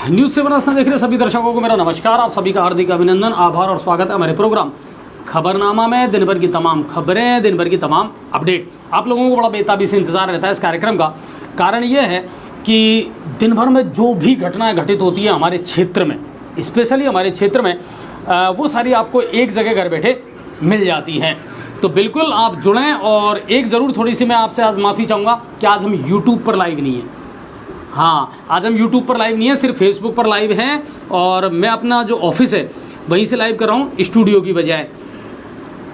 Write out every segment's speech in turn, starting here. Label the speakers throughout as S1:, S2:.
S1: News 7 आस्था देख रहे सभी दर्शकों को मेरा नमस्कार। आप सभी का हार्दिक अभिनंदन, आभार और स्वागत है हमारे प्रोग्राम खबरनामा में। दिन भर की तमाम खबरें, दिन भर की तमाम अपडेट, आप लोगों को बड़ा बेताबी से इंतजार रहता है इस कार्यक्रम का। कारण ये है कि दिन भर में जो भी घटनाएं घटित होती है हमारे क्षेत्र में, स्पेशली हमारे क्षेत्र में, वो सारी आपको एक जगह घर बैठे मिल जाती हैं। तो बिल्कुल आप जुड़ें। और एक ज़रूर थोड़ी सी मैं आपसे आज माफ़ी चाहूँगा कि आज हम यूट्यूब पर लाइव नहीं हैं। हाँ, आज हम यूट्यूब पर लाइव नहीं है, सिर्फ फेसबुक पर लाइव हैं। और मैं अपना जो ऑफिस है वहीं से लाइव कर रहा हूँ, स्टूडियो की बजाय।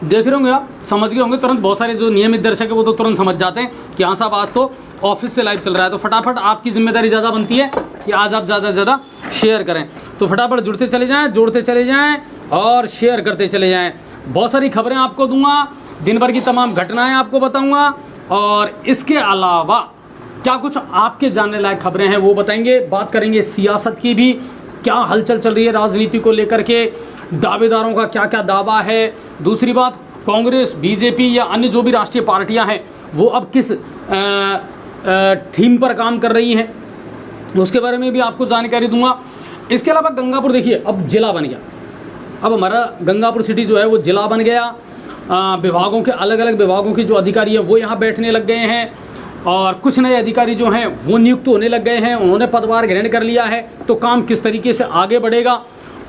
S1: देख रहे होंगे आप, समझ गए होंगे तुरंत। बहुत सारे जो नियमित दर्शक है वो तो तुरंत समझ जाते हैं कि हाँ साहब आज तो ऑफिस से लाइव चल रहा है। तो फटाफट आपकी जिम्मेदारी ज़्यादा बनती है कि आज आप ज़्यादा से ज़्यादा शेयर करें। तो फटाफट जुड़ते चले जाएँ, जोड़ते चले जाएँ और शेयर करते चले जाएँ। बहुत सारी खबरें आपको दूंगा, दिन भर की तमाम घटनाएं आपको बताऊंगा, और इसके अलावा क्या कुछ आपके जानने लायक खबरें हैं वो बताएंगे। बात करेंगे सियासत की भी, क्या हलचल चल रही है राजनीति को लेकर के, दावेदारों का क्या क्या दावा है। दूसरी बात, कांग्रेस, बीजेपी या अन्य जो भी राष्ट्रीय पार्टियां हैं वो अब किस थीम पर काम कर रही हैं, उसके बारे में भी आपको जानकारी दूंगा। इसके अलावा गंगापुर देखिए अब जिला बन गया। अब हमारा गंगापुर सिटी जो है वो जिला बन गया। विभागों के, अलग अलग विभागों के जो अधिकारी हैं वो यहाँ बैठने लग गए हैं, और कुछ नए अधिकारी जो हैं वो नियुक्त होने लग गए हैं, उन्होंने पदभार ग्रहण कर लिया है। तो काम किस तरीके से आगे बढ़ेगा,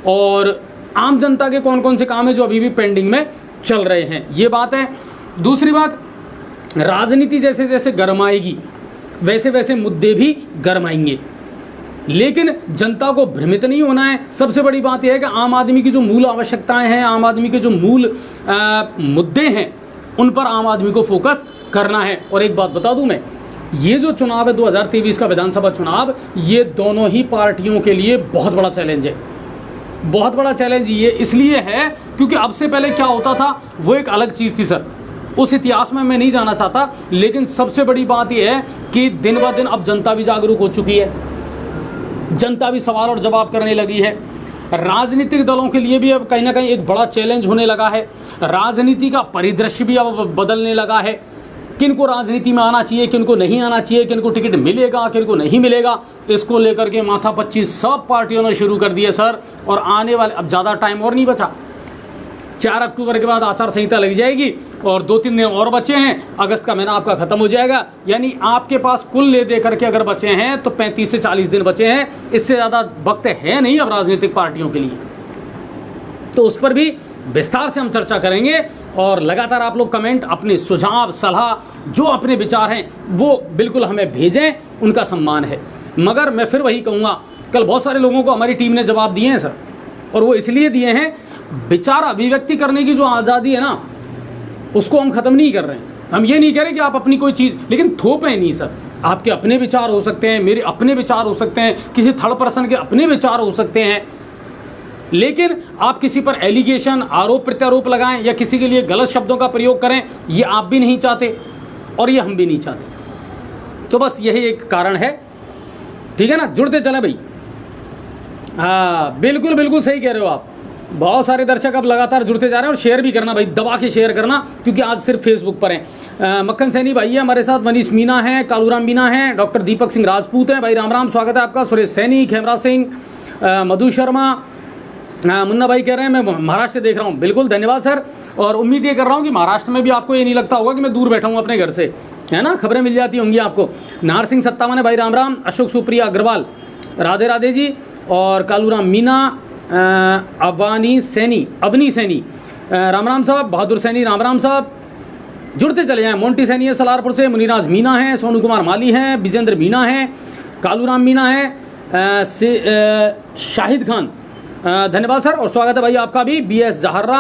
S1: और आम जनता के कौन कौन से काम हैं जो अभी भी पेंडिंग में चल रहे हैं, ये बात है। दूसरी बात, राजनीति जैसे जैसे गरमाएगी वैसे वैसे मुद्दे भी गरमाएंगे, लेकिन जनता को भ्रमित नहीं होना है। सबसे बड़ी बात यह है कि आम आदमी की जो मूल आवश्यकताएं हैं, आम आदमी के जो मूल मुद्दे हैं, उन पर आम आदमी को फोकस करना है। और एक बात बता दूं मैं, ये जो चुनाव है 2023 का विधानसभा चुनाव, ये दोनों ही पार्टियों के लिए बहुत बड़ा चैलेंज है। बहुत बड़ा चैलेंज ये इसलिए है क्योंकि अब से पहले क्या होता था वो एक अलग चीज़ थी सर, उस इतिहास में मैं नहीं जाना चाहता। लेकिन सबसे बड़ी बात यह है कि दिन ब दिन अब जनता भी जागरूक हो चुकी है, जनता भी सवाल और जवाब करने लगी है। राजनीतिक दलों के लिए भी अब कहीं ना कहीं एक बड़ा चैलेंज होने लगा है। राजनीति का परिदृश्य भी अब बदलने लगा है। किनको राजनीति में आना चाहिए, किनको नहीं आना चाहिए, किनको टिकट मिलेगा, किनको नहीं मिलेगा, इसको लेकर के माथापच्ची सब पार्टियों ने शुरू कर दिए सर। और आने वाले, अब ज़्यादा टाइम और नहीं बचा, 4 अक्टूबर के बाद आचार संहिता लग जाएगी और 2-3 दिन और बचे हैं, अगस्त का महीना आपका ख़त्म हो जाएगा। यानी आपके पास कुल ले दे करके अगर बचे हैं तो 35 से 40 दिन बचे हैं। इससे ज़्यादा वक्त है नहीं अब राजनीतिक पार्टियों के लिए। तो उस पर भी विस्तार से हम चर्चा करेंगे, और लगातार आप लोग कमेंट, अपने सुझाव, सलाह, जो अपने विचार हैं वो बिल्कुल हमें भेजें, उनका सम्मान है। मगर मैं फिर वही कहूँगा, कल बहुत सारे लोगों को हमारी टीम ने जवाब दिए हैं सर, और वो इसलिए दिए हैं, विचार अभिव्यक्ति करने की जो आज़ादी है ना, उसको हम ख़त्म नहीं कर रहे हैं। हम ये नहीं कह रहे कि आप अपनी कोई चीज़, लेकिन थोपें नहीं सर। आपके अपने विचार हो सकते हैं, मेरे अपने विचार हो सकते हैं, किसी थर्ड पर्सन के अपने विचार हो सकते हैं, लेकिन आप किसी पर एलिगेशन, आरोप प्रत्यारोप लगाएं या किसी के लिए गलत शब्दों का प्रयोग करें, ये आप भी नहीं चाहते और ये हम भी नहीं चाहते। तो बस यही एक कारण है, ठीक है ना। जुड़ते चले भाई। हाँ, बिल्कुल बिल्कुल सही कह रहे हो आप। बहुत सारे दर्शक अब लगातार जुड़ते जा रहे हैं, और शेयर भी करना भाई, दबा के शेयर करना, क्योंकि आज सिर्फ फेसबुक पर हैं। मक्खन सैनी भाई है हमारे साथ, मनीष मीना है, कालूराम मीना है, डॉक्टर दीपक सिंह राजपूत हैं भाई, राम राम, स्वागत है आपका। सुरेश सैनी, खेमरा सिंह, मधु शर्मा, मुन्ना भाई कह रहे हैं मैं महाराष्ट्र से देख रहा हूँ। बिल्कुल धन्यवाद सर। और उम्मीद ये कर रहा हूँ कि महाराष्ट्र में भी आपको ये नहीं लगता होगा कि मैं दूर बैठा हूँ अपने घर से, है ना, खबरें मिल जाती होंगी आपको। नार सिंह 57 है भाई, राम राम। अशोक सुप्रिया अग्रवाल, राधे राधे जी। और कालूराम मीना, अवनी सैनी, राम राम साहब। बहादुर सैनी, राम राम साहब। जुड़ते चले जाएँ। मोंटी सैनी है सलारपुर से, मुनीराज मीना है, सोनू कुमार माली हैं, विजेंद्र मीना है, कालूराम मीना है, शाहिद खान, धन्यवाद सर और स्वागत है भाई आपका भी। BS जहर्रा,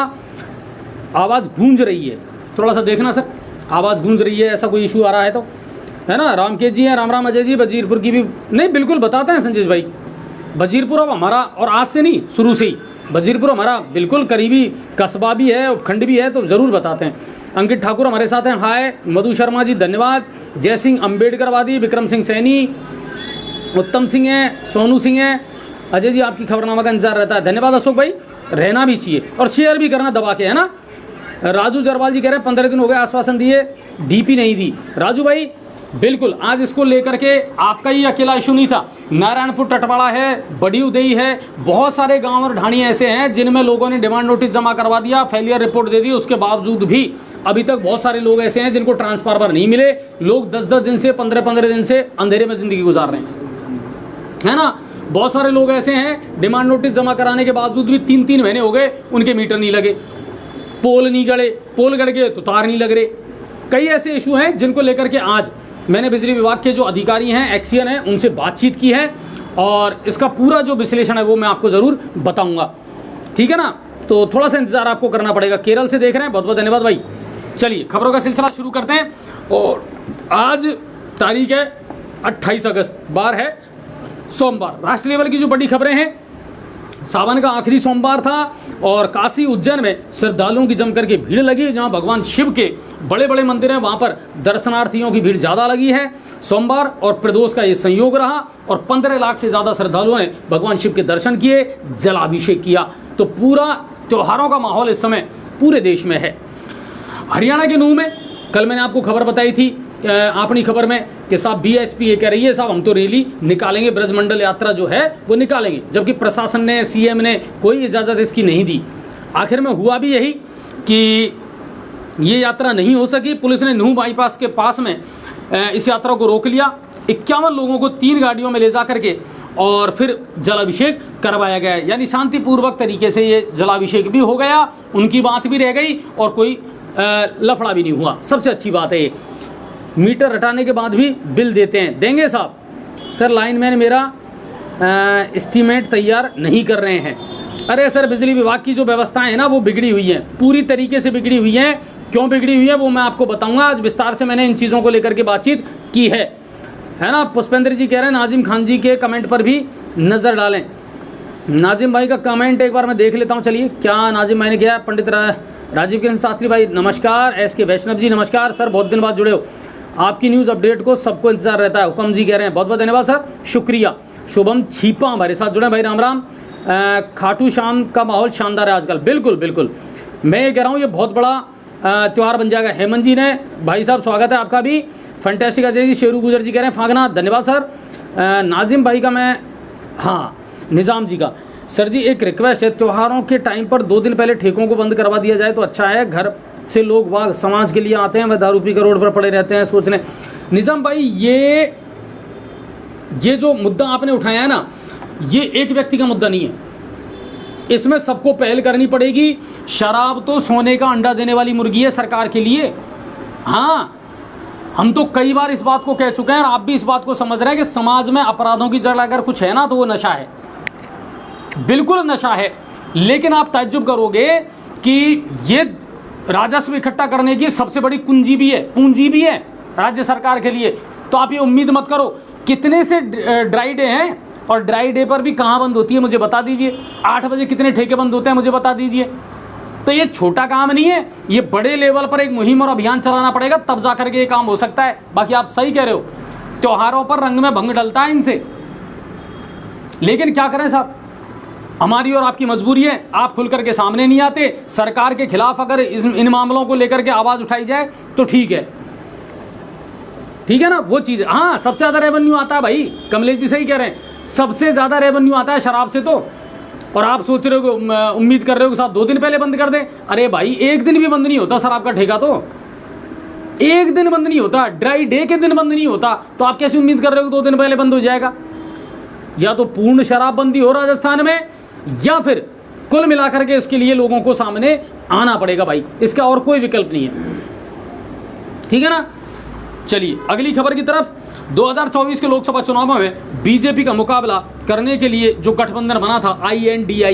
S1: आवाज़ गूंज रही है, थोड़ा सा देखना सर, आवाज़ गूंज रही है, ऐसा कोई इशू आ रहा है तो, है ना। रामकेश जी हैं, राम राम। अजय जी, वजीरपुर की भी नहीं, बिल्कुल बताते हैं संजेश भाई। वजीरपुर अब हमारा, और आज से नहीं, शुरू से ही वजीरपुर हमारा बिल्कुल करीबी कस्बा भी है, उपखंड भी है, तो ज़रूर बताते हैं। अंकित ठाकुर हमारे साथ हैं, हाय। मधु शर्मा जी धन्यवाद। जय सिंह अम्बेडकरवादी, विक्रम सिंह सैनी, उत्तम सिंह है, सोनू सिंह है। अजय जी आपकी खबरनामा का इंतजार रहता है, धन्यवाद अशोक भाई, रहना भी चाहिए, और शेयर भी करना दबा के, है ना। राजू जरवाल जी कह रहे हैं 15 दिन हो गए आश्वासन दिए, DP नहीं दी। राजू भाई बिल्कुल आज इसको लेकर के आपका ही अकेला इशू नहीं था, नारायणपुर टटवाड़ा है, बड़ी उदयी है, बहुत सारे गांव और ढाणी ऐसे हैं जिनमें लोगों ने डिमांड नोटिस जमा करवा दिया, फेलियर रिपोर्ट दे दी, उसके बावजूद भी अभी तक बहुत सारे लोग ऐसे हैं जिनको ट्रांसफार्मर नहीं मिले। लोग 10-10 दिन से 15-15 दिन से अंधेरे में जिंदगी गुजार रहे हैं, है ना। बहुत सारे लोग ऐसे हैं डिमांड नोटिस जमा कराने के बावजूद भी 3-3 महीने हो गए, उनके मीटर नहीं लगे, पोल नहीं गड़े, पोल गड़ गए तो तार नहीं लग रहे। कई ऐसे इशू हैं जिनको लेकर के आज मैंने बिजली विभाग के जो अधिकारी हैं, एक्सियन हैं, उनसे बातचीत की है और इसका पूरा जो विश्लेषण है वो मैं आपको ज़रूर बताऊंगा, ठीक है ना। तो थोड़ा सा इंतजार आपको करना पड़ेगा। केरल से देख रहे हैं, बहुत बहुत धन्यवाद भाई। चलिए खबरों का सिलसिला शुरू करते हैं और आज तारीख है 28 अगस्त, बार है सोमवार। राष्ट्रीय लेवल की जो बड़ी खबरें हैं, सावन का आखिरी सोमवार था और काशी उज्जैन में श्रद्धालुओं की जमकर के भीड़ लगी। जहां भगवान शिव के बड़े बड़े मंदिर हैं वहां पर दर्शनार्थियों की भीड़ ज़्यादा लगी है। सोमवार और प्रदोष का ये संयोग रहा और 15 लाख से ज़्यादा श्रद्धालुओं ने भगवान शिव के दर्शन किए, जलाभिषेक किया। तो पूरा त्योहारों का माहौल इस समय पूरे देश में है। हरियाणा के नूह में कल मैंने आपको खबर बताई थी अपनी खबर में कि साहब BHP ये कह रही है साहब हम तो रैली निकालेंगे, ब्रजमंडल यात्रा जो है वो निकालेंगे, जबकि प्रशासन ने, CM ने कोई इजाज़त इसकी नहीं दी। आखिर में हुआ भी यही कि ये यात्रा नहीं हो सकी। पुलिस ने नूह बाईपास के पास में इस यात्रा को रोक लिया। 51 लोगों को 3 गाड़ियों में ले जा करके और फिर जलाभिषेक करवाया गया। यानी शांतिपूर्वक तरीके से ये जलाभिषेक भी हो गया, उनकी बात भी रह गई और कोई लफड़ा भी नहीं हुआ। सबसे अच्छी बात है ये। मीटर हटाने के बाद भी बिल देते हैं, देंगे साहब। सर लाइनमैन मेरा एस्टीमेट तैयार नहीं कर रहे हैं। अरे सर बिजली विभाग की जो व्यवस्थाएं हैं ना वो बिगड़ी हुई हैं, पूरी तरीके से बिगड़ी हुई हैं। क्यों बिगड़ी हुई है वो मैं आपको बताऊंगा। आज विस्तार से मैंने इन चीज़ों को लेकर के बातचीत की है ना। पुष्पेंद्र जी कह रहे हैं नाजिम खान जी के कमेंट पर भी नज़र डालें। नाजिम भाई का कमेंट एक बार मैं देख लेता हूँ। चलिए क्या नाजिम भाई ने किया। पंडित राजीव किरण शास्त्री भाई नमस्कार। SK वैष्णव जी नमस्कार। सर बहुत दिन बाद जुड़े हो, आपकी न्यूज़ अपडेट को सबको इंतजार रहता है। हुकम जी कह रहे हैं बहुत बहुत धन्यवाद सर, शुक्रिया। शुभम छीपा हमारे साथ जुड़े भाई, राम राम। खाटू श्याम का माहौल शानदार है आजकल। बिल्कुल बिल्कुल, मैं ये कह रहा हूँ ये बहुत बड़ा त्यौहार बन जाएगा। हेमंत जी ने, भाई साहब स्वागत है आपका भी। फैंटेस्टिक अजय जी, शेरू गुजर जी कह रहे हैं फागना, धन्यवाद सर। नाजिम भाई का मैं, हाँ निज़ाम जी का, सर जी एक रिक्वेस्ट है, त्योहारों के टाइम पर 2 दिन पहले ठेकों को बंद करवा दिया जाए तो अच्छा है। घर से लोग वाग समाज के लिए आते हैं, वह दारू पी कर रोड पर पड़े रहते हैं सोचने। निज़ाम भाई ये जो मुद्दा आपने उठाया है ना, ये एक व्यक्ति का मुद्दा नहीं है, इसमें सबको पहल करनी पड़ेगी। शराब तो सोने का अंडा देने वाली मुर्गी है सरकार के लिए। हाँ, हम तो कई बार इस बात को कह चुके हैं और आप भी इस बात को समझ रहे हैं कि समाज में अपराधों की जड़ अगर कुछ है ना तो वो नशा है, बिल्कुल नशा है। लेकिन आप ताज्जुब करोगे कि ये राजस्व इकट्ठा करने की सबसे बड़ी पूंजी भी है राज्य सरकार के लिए। तो आप ये उम्मीद मत करो। कितने से ड्राई डे हैं और ड्राई डे पर भी कहाँ बंद होती है मुझे बता दीजिए। 8 बजे कितने ठेके बंद होते हैं मुझे बता दीजिए। तो ये छोटा काम नहीं है, ये बड़े लेवल पर एक मुहिम और अभियान चलाना पड़ेगा, तब जा करके ये काम हो सकता है। बाकी आप सही कह रहे हो, त्योहारों पर रंग में भंग डलता है इनसे, लेकिन क्या करें साहब, हमारी और आपकी मजबूरी है। आप खुल करके सामने नहीं आते। सरकार के खिलाफ अगर इन मामलों को लेकर के आवाज़ उठाई जाए तो ठीक है ना, वो चीज़। हाँ, सबसे ज़्यादा रेवेन्यू आता है भाई, कमलेश जी सही कह रहे हैं, सबसे ज़्यादा रेवेन्यू आता है शराब से। तो और आप सोच रहे हो, उम्मीद कर रहे हो कि साहब 2 दिन पहले बंद कर दें। अरे भाई 1 दिन भी बंद नहीं होता शराब का ठेका, तो 1 दिन बंद नहीं होता, ड्राई डे के दिन बंद नहीं होता। तो आप कैसे उम्मीद कर रहे हो कि 2 दिन पहले बंद हो जाएगा। या तो पूर्ण शराबबंदी हो राजस्थान में, या फिर कुल मिलाकर के इसके लिए लोगों को सामने आना पड़ेगा भाई, इसका और कोई विकल्प नहीं है, ठीक है ना। चलिए अगली खबर की तरफ। 2024 के लोकसभा चुनाव में बीजेपी का मुकाबला करने के लिए जो गठबंधन बना था INDIA,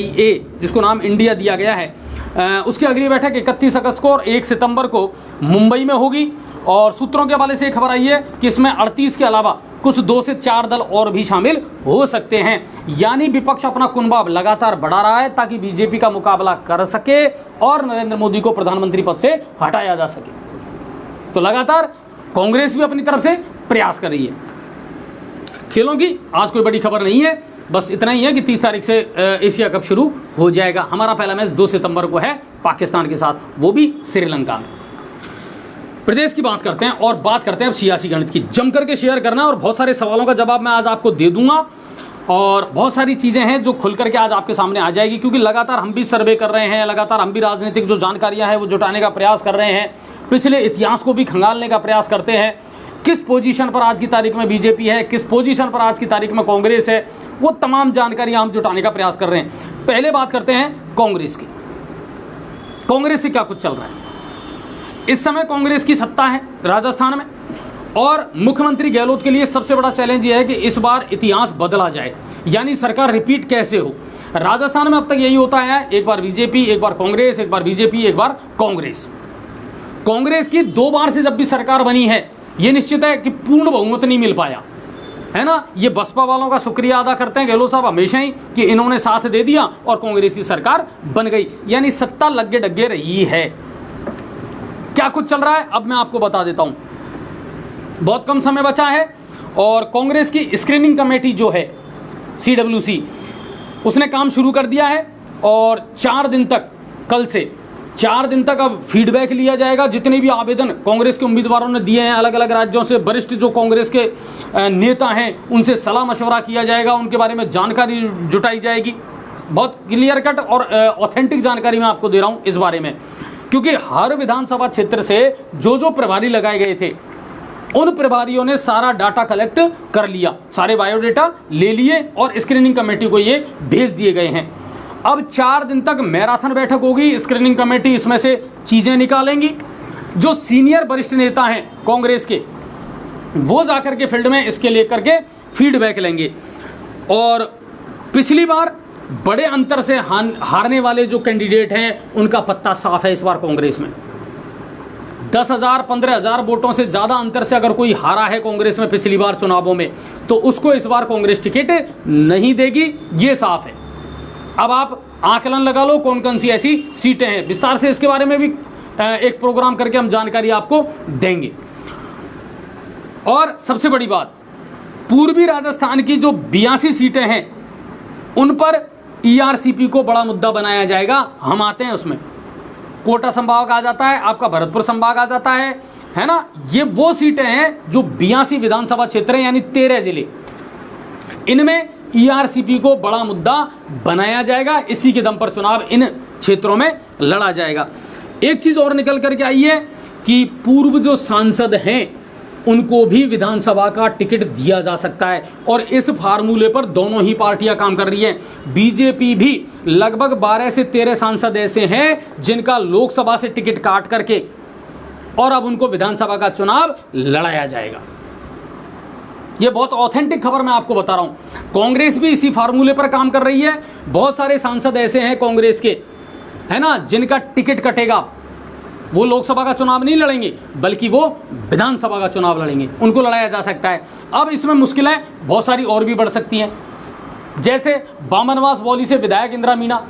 S1: जिसको नाम इंडिया दिया गया है, उसकी अगली बैठक 31 अगस्त को और 1 सितंबर को मुंबई में होगी। और सूत्रों के हवाले से खबर आई है कि इसमें 38 के अलावा कुछ 2 से 4 दल और भी शामिल हो सकते हैं। यानी विपक्ष अपना कुनबा लगातार बढ़ा रहा है ताकि बीजेपी का मुकाबला कर सके और नरेंद्र मोदी को प्रधानमंत्री पद से हटाया जा सके। तो लगातार कांग्रेस भी अपनी तरफ से प्रयास कर रही है। खेलों की आज कोई बड़ी खबर नहीं है, बस इतना ही है कि 30 तारीख से एशिया कप शुरू हो जाएगा। हमारा पहला मैच 2 सितंबर को है पाकिस्तान के साथ, वो भी श्रीलंका में। प्रदेश की बात करते हैं और बात करते हैं अब सियासी गणित की। जम करके शेयर करना और बहुत सारे सवालों का जवाब मैं आज आपको दे दूंगा और बहुत सारी चीज़ें हैं जो खुल करके आज आपके सामने आ जाएगी, क्योंकि लगातार हम भी सर्वे कर रहे हैं, लगातार हम भी राजनीतिक जो जानकारियां हैं वो जुटाने का प्रयास कर रहे हैं, पिछले इतिहास को भी खंगालने का प्रयास करते हैं। किस पोजीशन पर आज की तारीख में बीजेपी है, किस पोजीशन पर आज की तारीख में कांग्रेस है, वो तमाम जानकारियां हम जुटाने का प्रयास कर रहे हैं। पहले बात करते हैं कांग्रेस की। कांग्रेस से क्या कुछ चल रहा है इस समय? कांग्रेस की सत्ता है राजस्थान में और मुख्यमंत्री गहलोत के लिए सबसे बड़ा चैलेंज यह है कि इस बार इतिहास बदला जाए, यानी सरकार रिपीट कैसे हो। राजस्थान में अब तक यही होता है, एक बार बीजेपी, एक बार कांग्रेस, एक बार बीजेपी, एक बार कांग्रेस। कांग्रेस की 2 बार से जब भी सरकार बनी है, यह निश्चित है कि पूर्ण बहुमत नहीं मिल पाया, है ना। ये बसपा वालों का शुक्रिया अदा करते हैं गहलोत साहब हमेशा ही कि इन्होंने साथ दे दिया और कांग्रेस की सरकार बन गई, यानी सत्ता लग्गे डग्गे रही है। क्या कुछ चल रहा है अब मैं आपको बता देता हूं, बहुत कम समय बचा है। और कांग्रेस की स्क्रीनिंग कमेटी जो है CWC, उसने काम शुरू कर दिया है और 4 दिन तक, कल से 4 दिन तक अब फीडबैक लिया जाएगा। जितने भी आवेदन कांग्रेस के उम्मीदवारों ने दिए हैं अलग अलग राज्यों से, वरिष्ठ जो कांग्रेस के नेता हैं उनसे सलाह मशवरा किया जाएगा, उनके बारे में जानकारी जुटाई जाएगी। बहुत क्लियर कट और ऑथेंटिक जानकारी मैं आपको दे रहा हूं इस बारे में, क्योंकि हर विधानसभा क्षेत्र से जो प्रभारी लगाए गए थे उन प्रभारियों ने सारा डाटा कलेक्ट कर लिया, सारे बायोडेटा ले लिए और स्क्रीनिंग कमेटी को ये भेज दिए गए हैं। अब 4 दिन तक मैराथन बैठक होगी, स्क्रीनिंग कमेटी इसमें से चीजें निकालेंगी। जो सीनियर वरिष्ठ नेता हैं कांग्रेस के, वो जाकर के फील्ड में इसके लेकर के फीडबैक लेंगे। और पिछली बार बड़े अंतर से हारने वाले जो कैंडिडेट हैं उनका पत्ता साफ है इस बार कांग्रेस में। 10,000 15,000 वोटों से ज्यादा अंतर से अगर कोई हारा है कांग्रेस में पिछली बार चुनावों में, तो उसको इस बार कांग्रेस टिकट नहीं देगी, ये साफ है। अब आप आकलन लगा लो कौन कौन सी ऐसी सीटें हैं, विस्तार से इसके बारे में भी एक प्रोग्राम करके हम जानकारी आपको देंगे। और सबसे बड़ी बात, पूर्वी राजस्थान की जो 82 सीटें हैं उन पर ERCP को बड़ा मुद्दा बनाया जाएगा। हम आते हैं उसमें, कोटा संभाग आ जाता है, आपका भरतपुर संभाग आ जाता है ना। ये वो सीटें हैं जो 82 विधानसभा क्षेत्र हैं, यानी 13 जिले, इनमें ERCP को बड़ा मुद्दा बनाया जाएगा। इसी के दम पर चुनाव इन क्षेत्रों में लड़ा जाएगा। एक चीज और निकल करके आई है कि पूर्व जो सांसद हैं उनको भी विधानसभा का टिकट दिया जा सकता है, और इस फार्मूले पर दोनों ही पार्टियां काम कर रही हैं। बीजेपी भी लगभग 12 से 13 सांसद ऐसे हैं जिनका लोकसभा से टिकट काट करके और अब उनको विधानसभा का चुनाव लड़ाया जाएगा। यह बहुत ऑथेंटिक खबर मैं आपको बता रहा हूं। कांग्रेस भी इसी फार्मूले पर काम कर रही है। बहुत सारे सांसद ऐसे हैं कांग्रेस के, है ना, जिनका टिकट कटेगा। वो लोकसभा का चुनाव नहीं लड़ेंगे बल्कि वो विधानसभा का चुनाव लड़ेंगे, उनको लड़ाया जा सकता है। अब इसमें मुश्किलें बहुत सारी और भी बढ़ सकती हैं, जैसे बामनवास बौली से विधायक इंदिरा मीणा,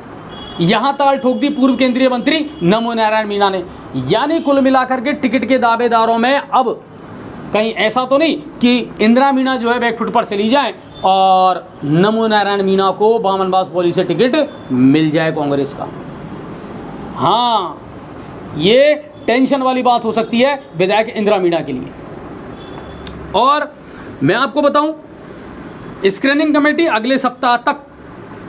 S1: यहां ताल ठोक दी पूर्व केंद्रीय मंत्री नमो नारायण मीणा ने। यानी कुल मिलाकर के टिकट के दावेदारों में अब कहीं ऐसा तो नहीं कि इंदिरा मीणा जो है बैकफुट पर चली जाए और नमो नारायण मीणा को बामनवास बौली से टिकट मिल जाए कांग्रेस का। हाँ, ये टेंशन वाली बात हो सकती है विधायक इंदिरा मीणा के लिए। और मैं आपको बताऊं, स्क्रीनिंग कमेटी अगले सप्ताह तक,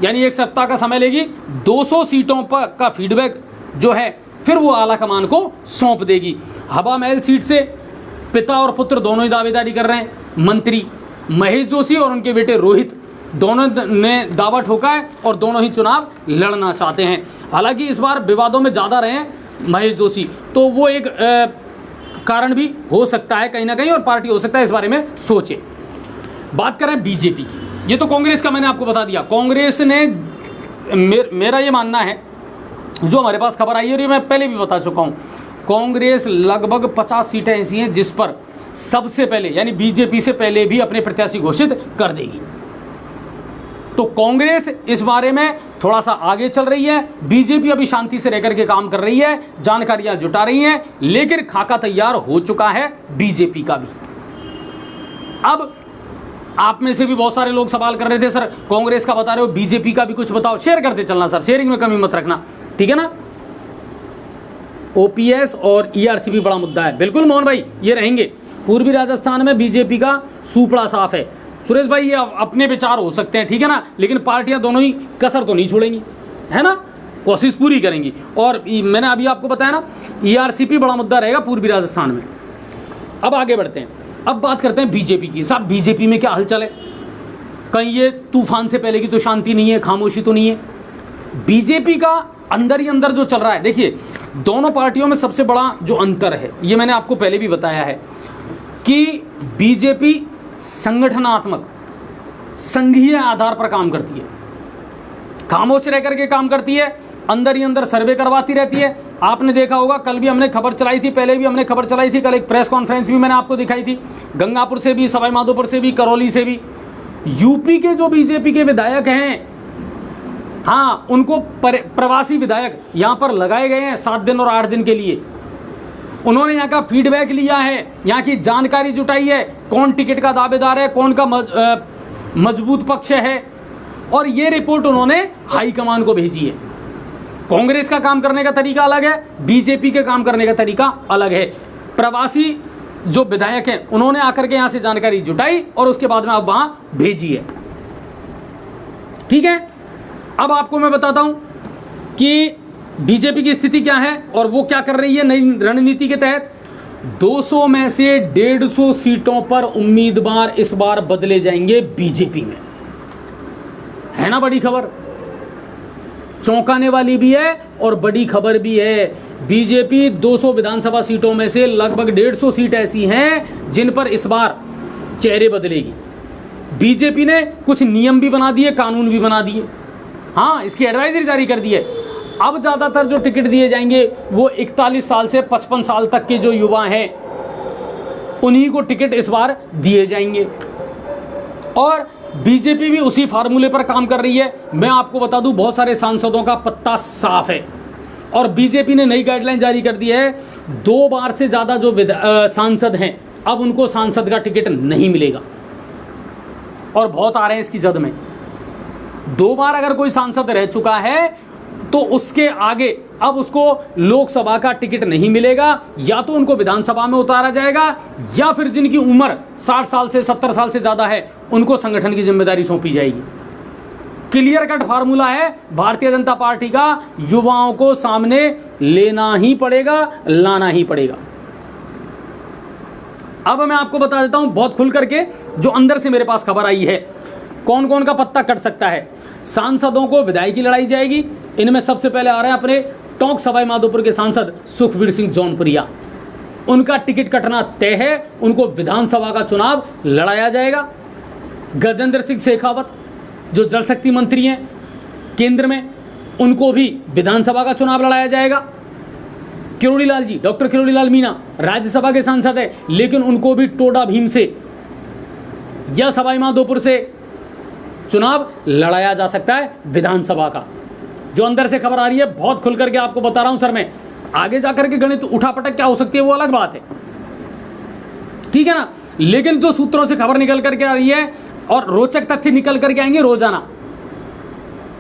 S1: यानी 1 सप्ताह का समय लेगी, 200 सीटों पर का फीडबैक जो है फिर वो आला कमान को सौंप देगी। हवा महल सीट से पिता और पुत्र दोनों ही दावेदारी कर रहे हैं। मंत्री महेश जोशी और उनके बेटे रोहित दोनों ने दावा ठोका है और दोनों ही चुनाव लड़ना चाहते हैं। हालांकि इस बार विवादों में ज़्यादा रहे हैं महेश जोशी, तो वो एक कारण भी हो सकता है कहीं ना कहीं, और पार्टी हो सकता है इस बारे में सोचे। बात करें बीजेपी की, ये तो कांग्रेस का मैंने आपको बता दिया। कांग्रेस ने मेरा ये मानना है, जो हमारे पास खबर आई है और ये मैं पहले भी बता चुका हूँ, कांग्रेस लगभग 50 सीटें ऐसी हैं जिस पर सबसे पहले, यानी बीजेपी से पहले भी अपने प्रत्याशी घोषित कर देगी। तो कांग्रेस इस बारे में थोड़ा सा आगे चल रही है, बीजेपी अभी शांति से रहकर के काम कर रही है, जानकारियां जुटा रही हैं, लेकिन खाका तैयार हो चुका है बीजेपी का भी। अब आप में से भी बहुत सारे लोग सवाल कर रहे थे, सर कांग्रेस का बता रहे हो, बीजेपी का भी कुछ बताओ। शेयर करते चलना सर, शेयरिंग में कमी मत रखना, ठीक है ना। ओपीएस और ईआरसीपी बड़ा मुद्दा है। बिल्कुल मोहन भाई, ये रहेंगे। पूर्वी राजस्थान में बीजेपी का सूपड़ा साफ है। सुरेश भाई, ये अपने विचार हो सकते हैं, ठीक है ना, लेकिन पार्टियां दोनों ही कसर तो नहीं छोड़ेंगी, है ना, कोशिश पूरी करेंगी। और मैंने अभी आपको बताया ना, ईआरसीपी बड़ा मुद्दा रहेगा पूर्वी राजस्थान में। अब आगे बढ़ते हैं, अब बात करते हैं बीजेपी की। साहब बीजेपी में क्या हलचल है? कहीं ये तूफान से पहले की तो शांति नहीं है, खामोशी तो नहीं है। बीजेपी का अंदर ही अंदर जो चल रहा है, देखिए दोनों पार्टियों में सबसे बड़ा जो अंतर है, ये मैंने आपको पहले भी बताया है कि बीजेपी संगठनात्मक संघीय आधार पर काम करती है, खामोश रह करके काम करती है, अंदर ही अंदर सर्वे करवाती रहती है। आपने देखा होगा, कल भी हमने खबर चलाई थी, पहले भी हमने खबर चलाई थी, कल एक प्रेस कॉन्फ्रेंस भी मैंने आपको दिखाई थी, गंगापुर से भी, सवाई माधोपुर से भी, करौली से भी। यूपी के जो बीजेपी के विधायक हैं, हाँ, उनको प्रवासी विधायक यहाँ पर लगाए गए हैं 7 दिन और 8 दिन के लिए। उन्होंने यहाँ का फीडबैक लिया है, यहाँ की जानकारी जुटाई है, कौन टिकट का दावेदार है, कौन का मजबूत पक्ष है, और ये रिपोर्ट उन्होंने हाईकमान को भेजी है। कांग्रेस का काम करने का तरीका अलग है, बीजेपी के काम करने का तरीका अलग है। प्रवासी जो विधायक हैं, उन्होंने आकर के यहाँ से जानकारी जुटाई और उसके बाद में अब वहां भेजी है, ठीक है। अब आपको मैं बताता हूं कि बीजेपी की स्थिति क्या है और वो क्या कर रही है नई रणनीति के तहत। 200 में से 150 सीटों पर उम्मीदवार इस बार बदले जाएंगे बीजेपी में, है ना बड़ी खबर, चौंकाने वाली भी है और बड़ी खबर भी है। बीजेपी 200 विधानसभा सीटों में से लगभग 150 सीट ऐसी हैं जिन पर इस बार चेहरे बदलेगी। बीजेपी ने कुछ नियम भी बना दिए, कानून भी बना दिए, हाँ, इसकी एडवाइजरी जारी कर दी है। अब ज़्यादातर जो टिकट दिए जाएंगे वो 41 साल से 55 साल तक के जो युवा हैं उन्हीं को टिकट इस बार दिए जाएंगे। और बीजेपी भी उसी फार्मूले पर काम कर रही है। मैं आपको बता दूं, बहुत सारे सांसदों का पत्ता साफ है और बीजेपी ने नई गाइडलाइन जारी कर दी है। 2 बार से ज़्यादा जो सांसद हैं, अब उनको सांसद का टिकट नहीं मिलेगा और बहुत आ रहे हैं इसकी जद में। 2 बार अगर कोई सांसद रह चुका है तो उसके आगे अब उसको लोकसभा का टिकट नहीं मिलेगा, या तो उनको विधानसभा में उतारा जाएगा या फिर जिनकी उम्र 60 साल से 70 साल से ज़्यादा है उनको संगठन की जिम्मेदारी सौंपी जाएगी। क्लियर कट फार्मूला है भारतीय जनता पार्टी का, युवाओं को सामने लेना ही पड़ेगा, लाना ही पड़ेगा। अब मैं आपको बता देता हूं बहुत खुल करके, जो अंदर से मेरे पास खबर आई है, कौन कौन का पत्ता कट सकता है। सांसदों को विधायकी लड़ाई जाएगी। इनमें सबसे पहले आ रहे हैं अपने टोंक सवाई माधोपुर के सांसद सुखवीर सिंह जौनपुरिया, उनका टिकट कटना तय है, उनको विधानसभा का चुनाव लड़ाया जाएगा। गजेंद्र सिंह शेखावत जो जल शक्ति मंत्री हैं केंद्र में, उनको भी विधानसभा का चुनाव लड़ाया जाएगा। किरोड़ी लाल जी, डॉक्टर किरोड़ी लाल मीणा राज्यसभा के सांसद है, लेकिन उनको भी टोडा भीम से या सवाई माधोपुर से चुनाव लड़ाया जा सकता है विधानसभा का। जो अंदर से खबर आ रही है बहुत खुल करके आपको बता रहा हूं सर मैं, आगे जाकर के गणित उठापटक क्या हो सकती है वो अलग बात है, ठीक है ना, लेकिन जो सूत्रों से खबर निकल करके आ रही है और रोचक तथ्य निकल करके आएंगे रोजाना,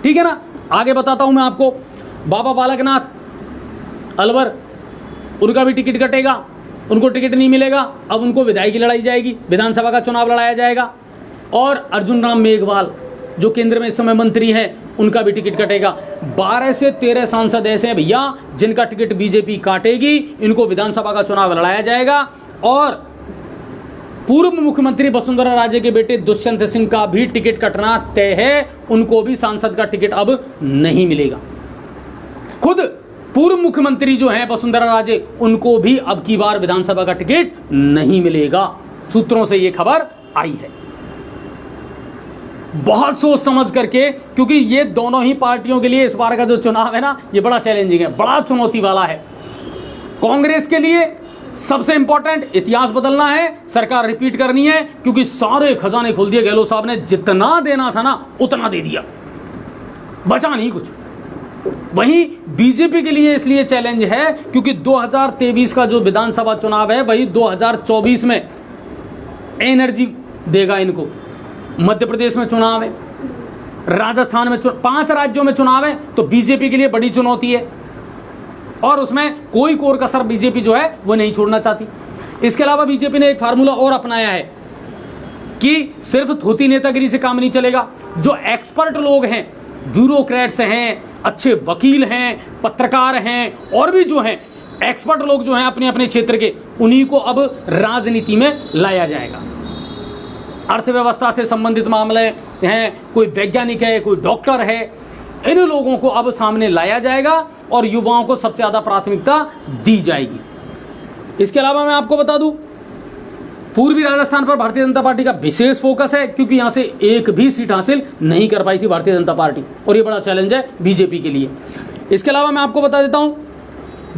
S1: ठीक है ना। आगे बताता हूं मैं आपको, बाबा बालकनाथ अलवर, उनका भी टिकट कटेगा, उनको टिकट नहीं मिलेगा, अब उनको विधायकी लड़ाई जाएगी, विधानसभा का चुनाव लड़ाया जाएगा। और अर्जुन राम मेघवाल जो केंद्र में इस समय मंत्री हैं, उनका भी टिकट कटेगा। 12 से 13 सांसद ऐसे हैं भैया जिनका टिकट बीजेपी काटेगी, इनको विधानसभा का चुनाव लड़ाया जाएगा। और पूर्व मुख्यमंत्री वसुंधरा राजे के बेटे दुष्यंत सिंह का भी टिकट कटना तय है, उनको भी सांसद का टिकट अब नहीं मिलेगा। खुद पूर्व मुख्यमंत्री जो हैं वसुंधरा राजे, उनको भी अब की बार विधानसभा का टिकट नहीं मिलेगा। सूत्रों से यह खबर आई है। बहुत सोच समझ करके, क्योंकि ये दोनों ही पार्टियों के लिए इस बार का जो चुनाव है ना, ये बड़ा चैलेंजिंग है, बड़ा चुनौती वाला है। कांग्रेस के लिए सबसे इंपॉर्टेंट इतिहास बदलना है, सरकार रिपीट करनी है, क्योंकि सारे खजाने खोल दिए गहलोत साहब ने, जितना देना था ना उतना दे दिया, बचा नहीं कुछ। वहीं बीजेपी के लिए इसलिए चैलेंज है क्योंकि 2023 का जो विधानसभा चुनाव है वही 2024 में एनर्जी देगा इनको। मध्य प्रदेश में चुनाव है, राजस्थान में 5 राज्यों में चुनाव है, तो बीजेपी के लिए बड़ी चुनौती है। और उसमें कोई कोर कसर बीजेपी जो है वो नहीं छोड़ना चाहती। इसके अलावा बीजेपी ने एक फार्मूला और अपनाया है कि सिर्फ धोती नेतागिरी से काम नहीं चलेगा। जो एक्सपर्ट लोग हैं, ब्यूरोक्रेट्स हैं, अच्छे वकील हैं, पत्रकार हैं और भी जो हैं एक्सपर्ट लोग जो हैं अपने अपने क्षेत्र के, उन्हीं को अब राजनीति में लाया जाएगा। अर्थव्यवस्था से संबंधित मामले हैं, कोई वैज्ञानिक है, कोई डॉक्टर है, इन लोगों को अब सामने लाया जाएगा और युवाओं को सबसे ज़्यादा प्राथमिकता दी जाएगी। इसके अलावा मैं आपको बता दूं, पूर्वी राजस्थान पर भारतीय जनता पार्टी का विशेष फोकस है, क्योंकि यहां से एक भी सीट हासिल नहीं कर पाई थी भारतीय जनता पार्टी, और ये बड़ा चैलेंज है बीजेपी के लिए। इसके अलावा मैं आपको बता देता हूं,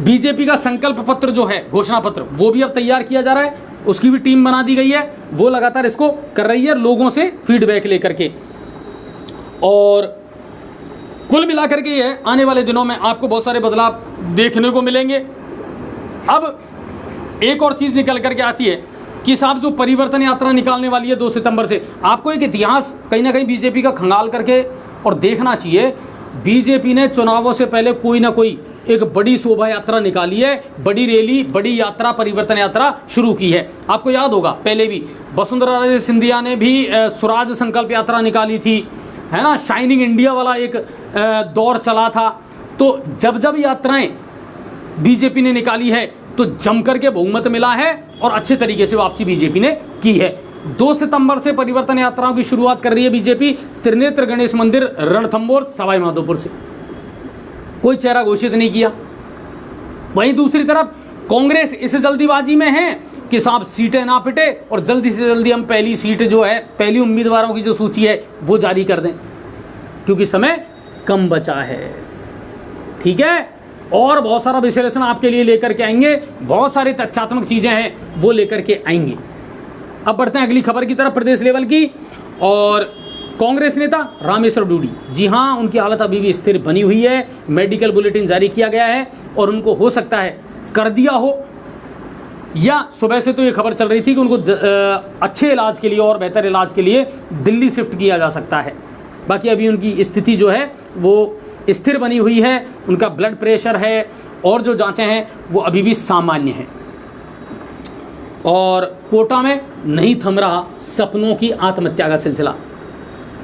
S1: बीजेपी का संकल्प पत्र जो है, घोषणा पत्र, वो भी अब तैयार किया जा रहा है। उसकी भी टीम बना दी गई है, वो लगातार इसको कर रही है लोगों से फीडबैक लेकर के। और कुल मिलाकर के ये आने वाले दिनों में आपको बहुत सारे बदलाव देखने को मिलेंगे। अब एक और चीज़ निकल करके आती है कि साहब जो परिवर्तन यात्रा निकालने वाली है 2 सितंबर से, आपको एक इतिहास कहीं ना कहीं बीजेपी का खंगाल करके और देखना चाहिए। बीजेपी ने चुनावों से पहले कोई ना कोई एक बड़ी शोभा यात्रा निकाली है, बड़ी रैली, बड़ी यात्रा, परिवर्तन यात्रा शुरू की है। आपको याद होगा पहले भी वसुंधरा राजे सिंधिया ने भी स्वराज संकल्प यात्रा निकाली थी, है ना, शाइनिंग इंडिया वाला एक दौर चला था। तो जब जब यात्राएं बीजेपी ने निकाली है तो जमकर के बहुमत मिला है और अच्छे तरीके से वापसी बीजेपी ने की है। 2 सितंबर से परिवर्तन यात्राओं की शुरुआत कर रही है बीजेपी त्रिनेत्र गणेश मंदिर, रणथंभौर, सवाई माधोपुर से। कोई चेहरा घोषित नहीं किया। वहीं दूसरी तरफ कांग्रेस इस जल्दीबाजी में है कि साहब सीटें ना पिटे और जल्दी से जल्दी हम पहली सीट जो है, पहली उम्मीदवारों की जो सूची है वो जारी कर दें, क्योंकि समय कम बचा है। ठीक है, और बहुत सारा विश्लेषण आपके लिए लेकर के आएंगे, बहुत सारी तथ्यात्मक चीजें हैं वो लेकर के आएंगे। अब बढ़ते हैं अगली खबर की तरफ, प्रदेश लेवल की। और कांग्रेस नेता रामेश्वर डूडी, जी हाँ, उनकी हालत अभी भी स्थिर बनी हुई है। मेडिकल बुलेटिन जारी किया गया है और उनको हो सकता है कर दिया हो, या सुबह से तो ये खबर चल रही थी कि उनको अच्छे इलाज के लिए और बेहतर इलाज के लिए दिल्ली शिफ्ट किया जा सकता है। बाकी अभी उनकी स्थिति जो है वो स्थिर बनी हुई है, उनका ब्लड प्रेशर है और जो जांचें हैं वो अभी भी सामान्य हैं। और कोटा में नहीं थम रहा सपनों की आत्महत्या का सिलसिला।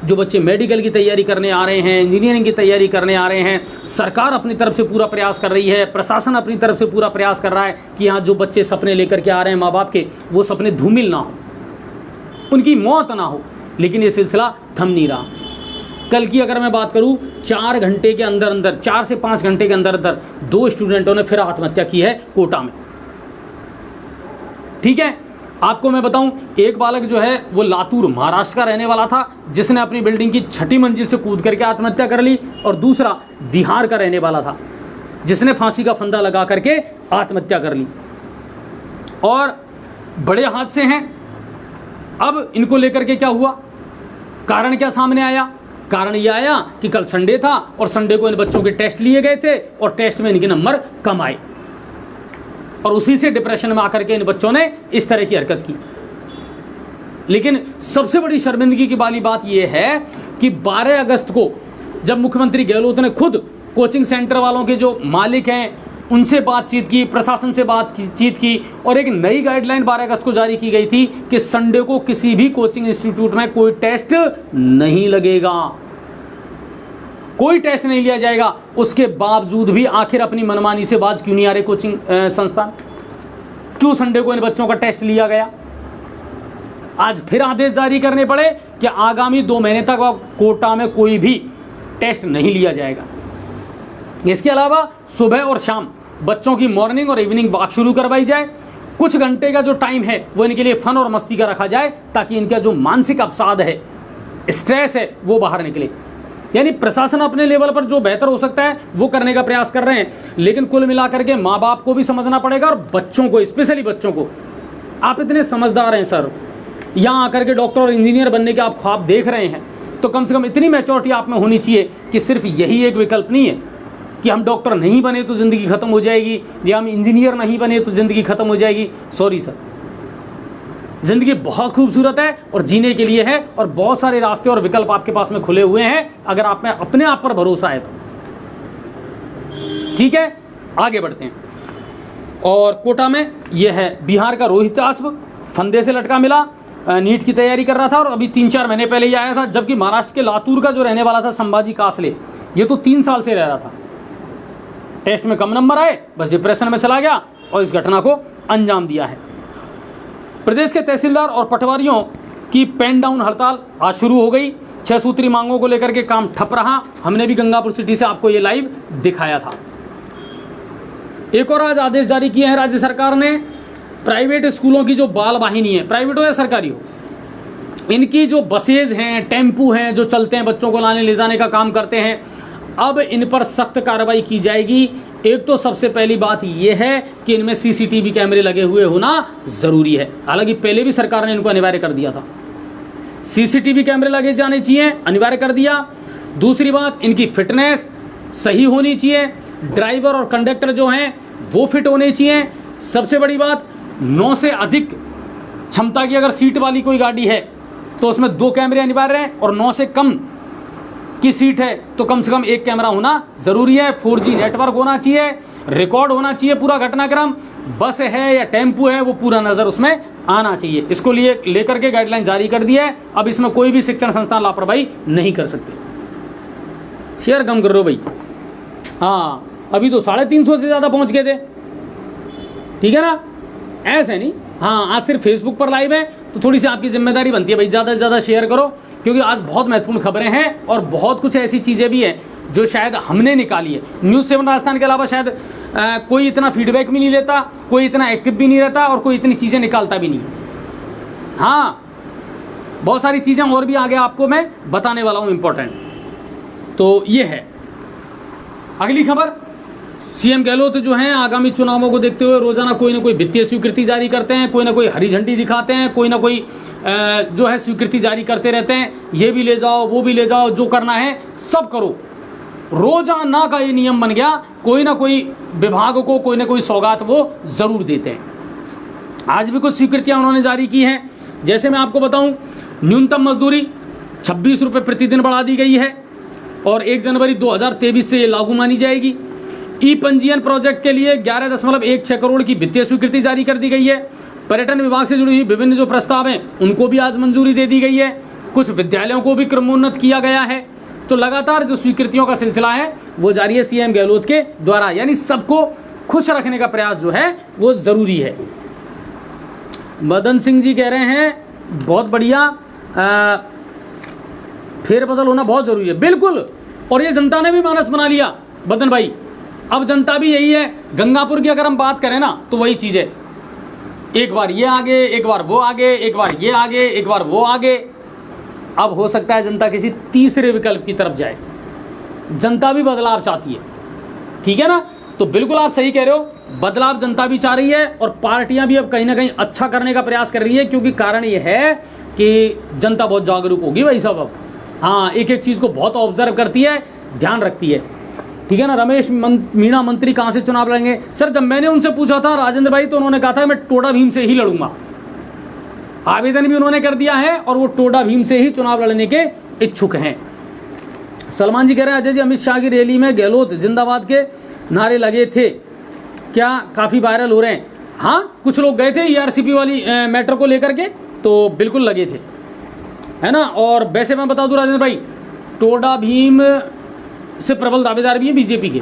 S1: जो बच्चे मेडिकल की तैयारी करने आ रहे हैं, इंजीनियरिंग की तैयारी करने आ रहे हैं, सरकार अपनी तरफ से पूरा प्रयास कर रही है, प्रशासन अपनी तरफ से पूरा प्रयास कर रहा है कि यहाँ जो बच्चे सपने लेकर के आ रहे हैं माँ बाप के, वो सपने धूमिल ना हो, उनकी मौत ना हो, लेकिन ये सिलसिला थम नहीं रहा। कल की अगर मैं बात करूं, 4 घंटे के अंदर अंदर, 4 से 5 घंटे के अंदर अंदर 2 स्टूडेंटों ने फिर आत्महत्या की है कोटा में। ठीक है, आपको मैं बताऊं, एक बालक जो है वो लातूर महाराष्ट्र का रहने वाला था, जिसने अपनी बिल्डिंग की 6ठी मंजिल से कूद करके आत्महत्या कर ली, और दूसरा बिहार का रहने वाला था जिसने फांसी का फंदा लगा करके आत्महत्या कर ली। और बड़े हादसे हैं। अब इनको लेकर के क्या हुआ, कारण क्या सामने आया? कारण यह आया कि कल संडे था और संडे को इन बच्चों के टेस्ट लिए गए थे और टेस्ट में इनके नंबर कम आए, और उसी से डिप्रेशन में आकर के इन बच्चों ने इस तरह की हरकत की। लेकिन सबसे बड़ी शर्मिंदगी की वाली बात यह है कि 12 अगस्त को जब मुख्यमंत्री गहलोत ने खुद कोचिंग सेंटर वालों के जो मालिक हैं उनसे बातचीत की, प्रशासन से बातचीत की, और एक नई गाइडलाइन 12 अगस्त को जारी की गई थी कि संडे को किसी भी कोचिंग इंस्टीट्यूट में कोई टेस्ट नहीं लगेगा, कोई टेस्ट नहीं लिया जाएगा। उसके बावजूद भी आखिर अपनी मनमानी से बाज क्यों नहीं आ रहे कोचिंग संस्थान? क्यों संडे को इन बच्चों का टेस्ट लिया गया? आज फिर आदेश जारी करने पड़े कि आगामी 2 महीने तक कोटा में कोई भी टेस्ट नहीं लिया जाएगा। इसके अलावा सुबह और शाम बच्चों की मॉर्निंग और इवनिंग वॉक शुरू करवाई जाए। कुछ घंटे का जो टाइम है वो इनके लिए फन और मस्ती का रखा जाए, ताकि इनका जो मानसिक अवसाद है, स्ट्रेस है, वो बाहर निकले। यानी प्रशासन अपने लेवल पर जो बेहतर हो सकता है वो करने का प्रयास कर रहे हैं, लेकिन कुल मिलाकर के माँ बाप को भी समझना पड़ेगा और बच्चों को, स्पेशली बच्चों को। आप इतने समझदार हैं सर, यहाँ आकर के डॉक्टर और इंजीनियर बनने के आप ख्वाब देख रहे हैं, तो कम से कम इतनी मैच्योरिटी आप में होनी चाहिए कि सिर्फ यही एक विकल्प नहीं है कि हम डॉक्टर नहीं बने तो ज़िंदगी ख़त्म हो जाएगी, या हम इंजीनियर नहीं बने तो ज़िंदगी ख़त्म हो जाएगी। सॉरी सर, ज़िंदगी बहुत खूबसूरत है और जीने के लिए है, और बहुत सारे रास्ते और विकल्प आपके पास में खुले हुए हैं, अगर आप में अपने आप पर भरोसा है तो। ठीक है, आगे बढ़ते हैं। और कोटा में ये है बिहार का रोहित आस्व, फंदे से लटका मिला, नीट की तैयारी कर रहा था और अभी 3-4 महीने पहले ही आया था। जबकि महाराष्ट्र के लातूर का जो रहने वाला था संभाजी कासले, ये तो 3 साल से रह रहा था। टेस्ट में कम नंबर आए, बस डिप्रेशन में चला गया और इस घटना को अंजाम दिया है। प्रदेश के तहसीलदार और पटवारियों की पेन डाउन हड़ताल आज शुरू हो गई। 6 सूत्री मांगों को लेकर के काम ठप रहा। हमने भी गंगापुर सिटी से आपको ये लाइव दिखाया था। एक और आज आदेश जारी किए हैं राज्य सरकार ने। प्राइवेट स्कूलों की जो बाल वाहिनी है, प्राइवेट हो या सरकारी हो, इनकी जो बसेज हैं, टेम्पू हैं जो चलते हैं, बच्चों को लाने ले जाने का काम करते हैं, अब इन पर सख्त कार्रवाई की जाएगी। एक तो सबसे पहली बात यह है कि इनमें सीसीटीवी कैमरे लगे हुए होना ज़रूरी है। हालांकि पहले भी सरकार ने इनको अनिवार्य कर दिया था, सीसीटीवी कैमरे लगे जाने चाहिए, अनिवार्य कर दिया। दूसरी बात, इनकी फिटनेस सही होनी चाहिए, ड्राइवर और कंडक्टर जो हैं वो फिट होने चाहिए। सबसे बड़ी बात, 9 से अधिक क्षमता की अगर सीट वाली कोई गाड़ी है तो उसमें 2 कैमरे अनिवार्य हैं, और 9 से कम की सीट है तो कम से कम 1 कैमरा होना ज़रूरी है। 4G नेटवर्क होना चाहिए, रिकॉर्ड होना चाहिए पूरा घटनाक्रम। बस है या टेम्पू है वो पूरा नज़र उसमें आना चाहिए। इसको लिए लेकर के गाइडलाइन जारी कर दी है। अब इसमें कोई भी शिक्षण संस्थान लापरवाही नहीं कर सकते। शेयर कम कर रहे हो भाई। हाँ, अभी तो 350 से ज़्यादा पहुँच गए थे, ठीक है ना, ऐसे नहीं। हाँ, आज सिर्फ फेसबुक पर लाइव है तो थोड़ी सी आपकी जिम्मेदारी बनती है भाई, ज़्यादा से ज़्यादा शेयर करो, क्योंकि आज बहुत महत्वपूर्ण खबरें हैं और बहुत कुछ ऐसी चीज़ें भी हैं जो शायद हमने निकाली है। न्यूज़ 7 राजस्थान के अलावा शायद कोई इतना फीडबैक भी नहीं लेता, कोई इतना एक्टिव भी नहीं रहता और कोई इतनी चीज़ें निकालता भी नहीं। हाँ, बहुत सारी चीज़ें और भी आगे आपको मैं बताने वाला हूँ इम्पोर्टेंट। तो ये है अगली खबर। सीएम गहलोत जो हैं आगामी चुनावों को देखते हुए रोजाना कोई ना कोई वित्तीय स्वीकृति जारी करते हैं, कोई ना कोई हरी झंडी दिखाते हैं, कोई ना कोई जो है स्वीकृति जारी करते रहते हैं। ये भी ले जाओ, वो भी ले जाओ, जो करना है सब करो। रोजाना का ये नियम बन गया, कोई ना कोई विभाग को कोई ना कोई सौगात वो जरूर देते हैं। आज भी कुछ स्वीकृतियां उन्होंने जारी की हैं। जैसे मैं आपको बताऊं, न्यूनतम मजदूरी 26 रुपये प्रतिदिन बढ़ा दी गई है और 1 जनवरी 2023 से ये लागू मानी जाएगी। ई पंजीयन प्रोजेक्ट के लिए 11.16 करोड़ की वित्तीय स्वीकृति जारी कर दी गई है। पर्यटन विभाग से जुड़ी हुई विभिन्न जो प्रस्ताव हैं उनको भी आज मंजूरी दे दी गई है। कुछ विद्यालयों को भी क्रमोन्नत किया गया है। तो लगातार जो स्वीकृतियों का सिलसिला है वो जारी है सीएम गहलोत के द्वारा, यानी सबको खुश रखने का प्रयास जो है वो जरूरी है। मदन सिंह जी कह रहे हैं बहुत बढ़िया, फेरबदल होना बहुत जरूरी है। बिल्कुल, और ये जनता ने भी मानस बना लिया बदन भाई। अब जनता भी यही है। गंगापुर की अगर हम बात करें ना तो वही चीज़ है, एक बार ये आगे, एक बार वो आगे, एक बार ये आगे, एक बार वो आगे। अब हो सकता है जनता किसी तीसरे विकल्प की तरफ जाए। जनता भी बदलाव चाहती है, ठीक है ना। तो बिल्कुल आप सही कह रहे हो, बदलाव जनता भी चाह रही है और पार्टियां भी अब कहीं ना कहीं अच्छा करने का प्रयास कर रही है, क्योंकि कारण ये है कि जनता बहुत जागरूक होगी भाई साहब अब। हाँ, एक एक चीज़ को बहुत ऑब्जर्व करती है, ध्यान रखती है, ठीक है ना। रमेश मीणा मंत्री कहाँ से चुनाव लड़ेंगे? सर, जब मैंने उनसे पूछा था राजेंद्र भाई, तो उन्होंने कहा था मैं टोडा भीम से ही लड़ूंगा। आवेदन भी उन्होंने कर दिया है और वो टोडा भीम से ही चुनाव लड़ने के इच्छुक हैं। सलमान जी कह रहे हैं अजय जी, अमित शाह की रैली में गहलोत जिंदाबाद के नारे लगे थे क्या? काफ़ी वायरल हो रहे हैं। हाँ, कुछ लोग गए थे ईआरसीपी वाली मैटर को लेकर के, तो बिल्कुल लगे थे, है ना। और वैसे मैं बता दूं राजेंद्र भाई, टोडा भीम से प्रबल दावेदार भी है बीजेपी के,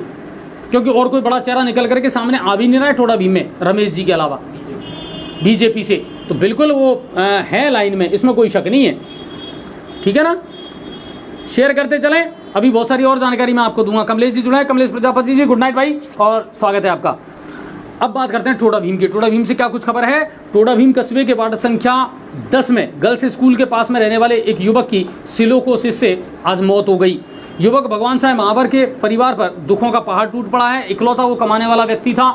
S1: क्योंकि और कोई बड़ा चेहरा निकल करके सामने आ भी नहीं रहा है टोडा भीम में रमेश जी के अलावा बीजेपी से। तो बिल्कुल वो है लाइन में, इसमें कोई शक नहीं है, ठीक है ना। शेयर करते चलें, अभी बहुत सारी और जानकारी मैं आपको दूंगा। कमलेश जी जुड़े हैं, कमलेश प्रजापति जी, गुड नाइट भाई और स्वागत है आपका। अब बात करते हैं टोडा भीम की। टोडा भीम से क्या कुछ खबर है। टोडा भीम कस्बे के वार्ड संख्या 10 में गर्ल्स स्कूल के पास में रहने वाले एक युवक की सिलोकोसिस से आज मौत हो गई। युवक भगवान साहब महावर के परिवार पर दुखों का पहाड़ टूट पड़ा है। इकलौता वो कमाने वाला व्यक्ति था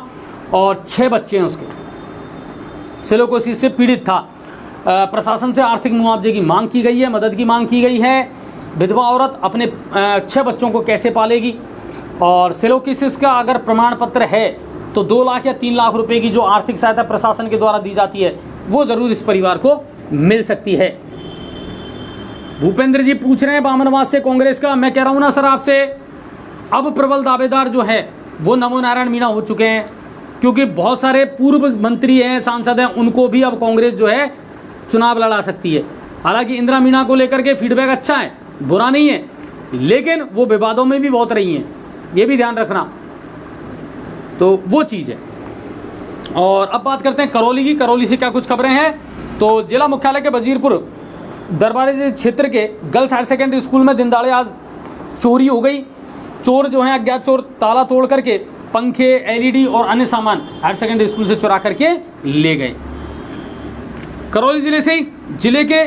S1: और 6 बच्चे हैं उसके। सिलोकोसिस से पीड़ित था। प्रशासन से आर्थिक मुआवजे की मांग की गई है, मदद की मांग की गई है। विधवा औरत अपने 6 बच्चों को कैसे पालेगी? और सिलोकोसिस का अगर प्रमाण पत्र है तो 2 लाख या 3 लाख रुपए की जो आर्थिक सहायता प्रशासन के द्वारा दी जाती है वो ज़रूर इस परिवार को मिल सकती है। भूपेंद्र जी पूछ रहे हैं बामनवास से कांग्रेस का। मैं कह रहा हूँ ना सर आपसे, अब प्रबल दावेदार जो है वो नमो नारायण मीणा हो चुके हैं, क्योंकि बहुत सारे पूर्व मंत्री हैं, सांसद हैं, उनको भी अब कांग्रेस जो है चुनाव लड़ा सकती है। हालांकि इंदिरा मीणा को लेकर के फीडबैक अच्छा है, बुरा नहीं है, लेकिन वो विवादों में भी बहुत रही हैं, ये भी ध्यान रखना। तो वो चीज़ है। और अब बात करते हैं करौली की। करौली से क्या कुछ खबरें हैं। तो जिला मुख्यालय के वजीरपुर दरबारी क्षेत्र के गर्ल्स हायर सेकेंडरी स्कूल में दिन दहाड़े आज चोरी हो गई। चोर जो हैं अज्ञात चोर ताला तोड़ करके पंखे, एलईडी और अन्य सामान हायर सेकेंडरी स्कूल से चुरा करके ले गए। करौली जिले से जिले के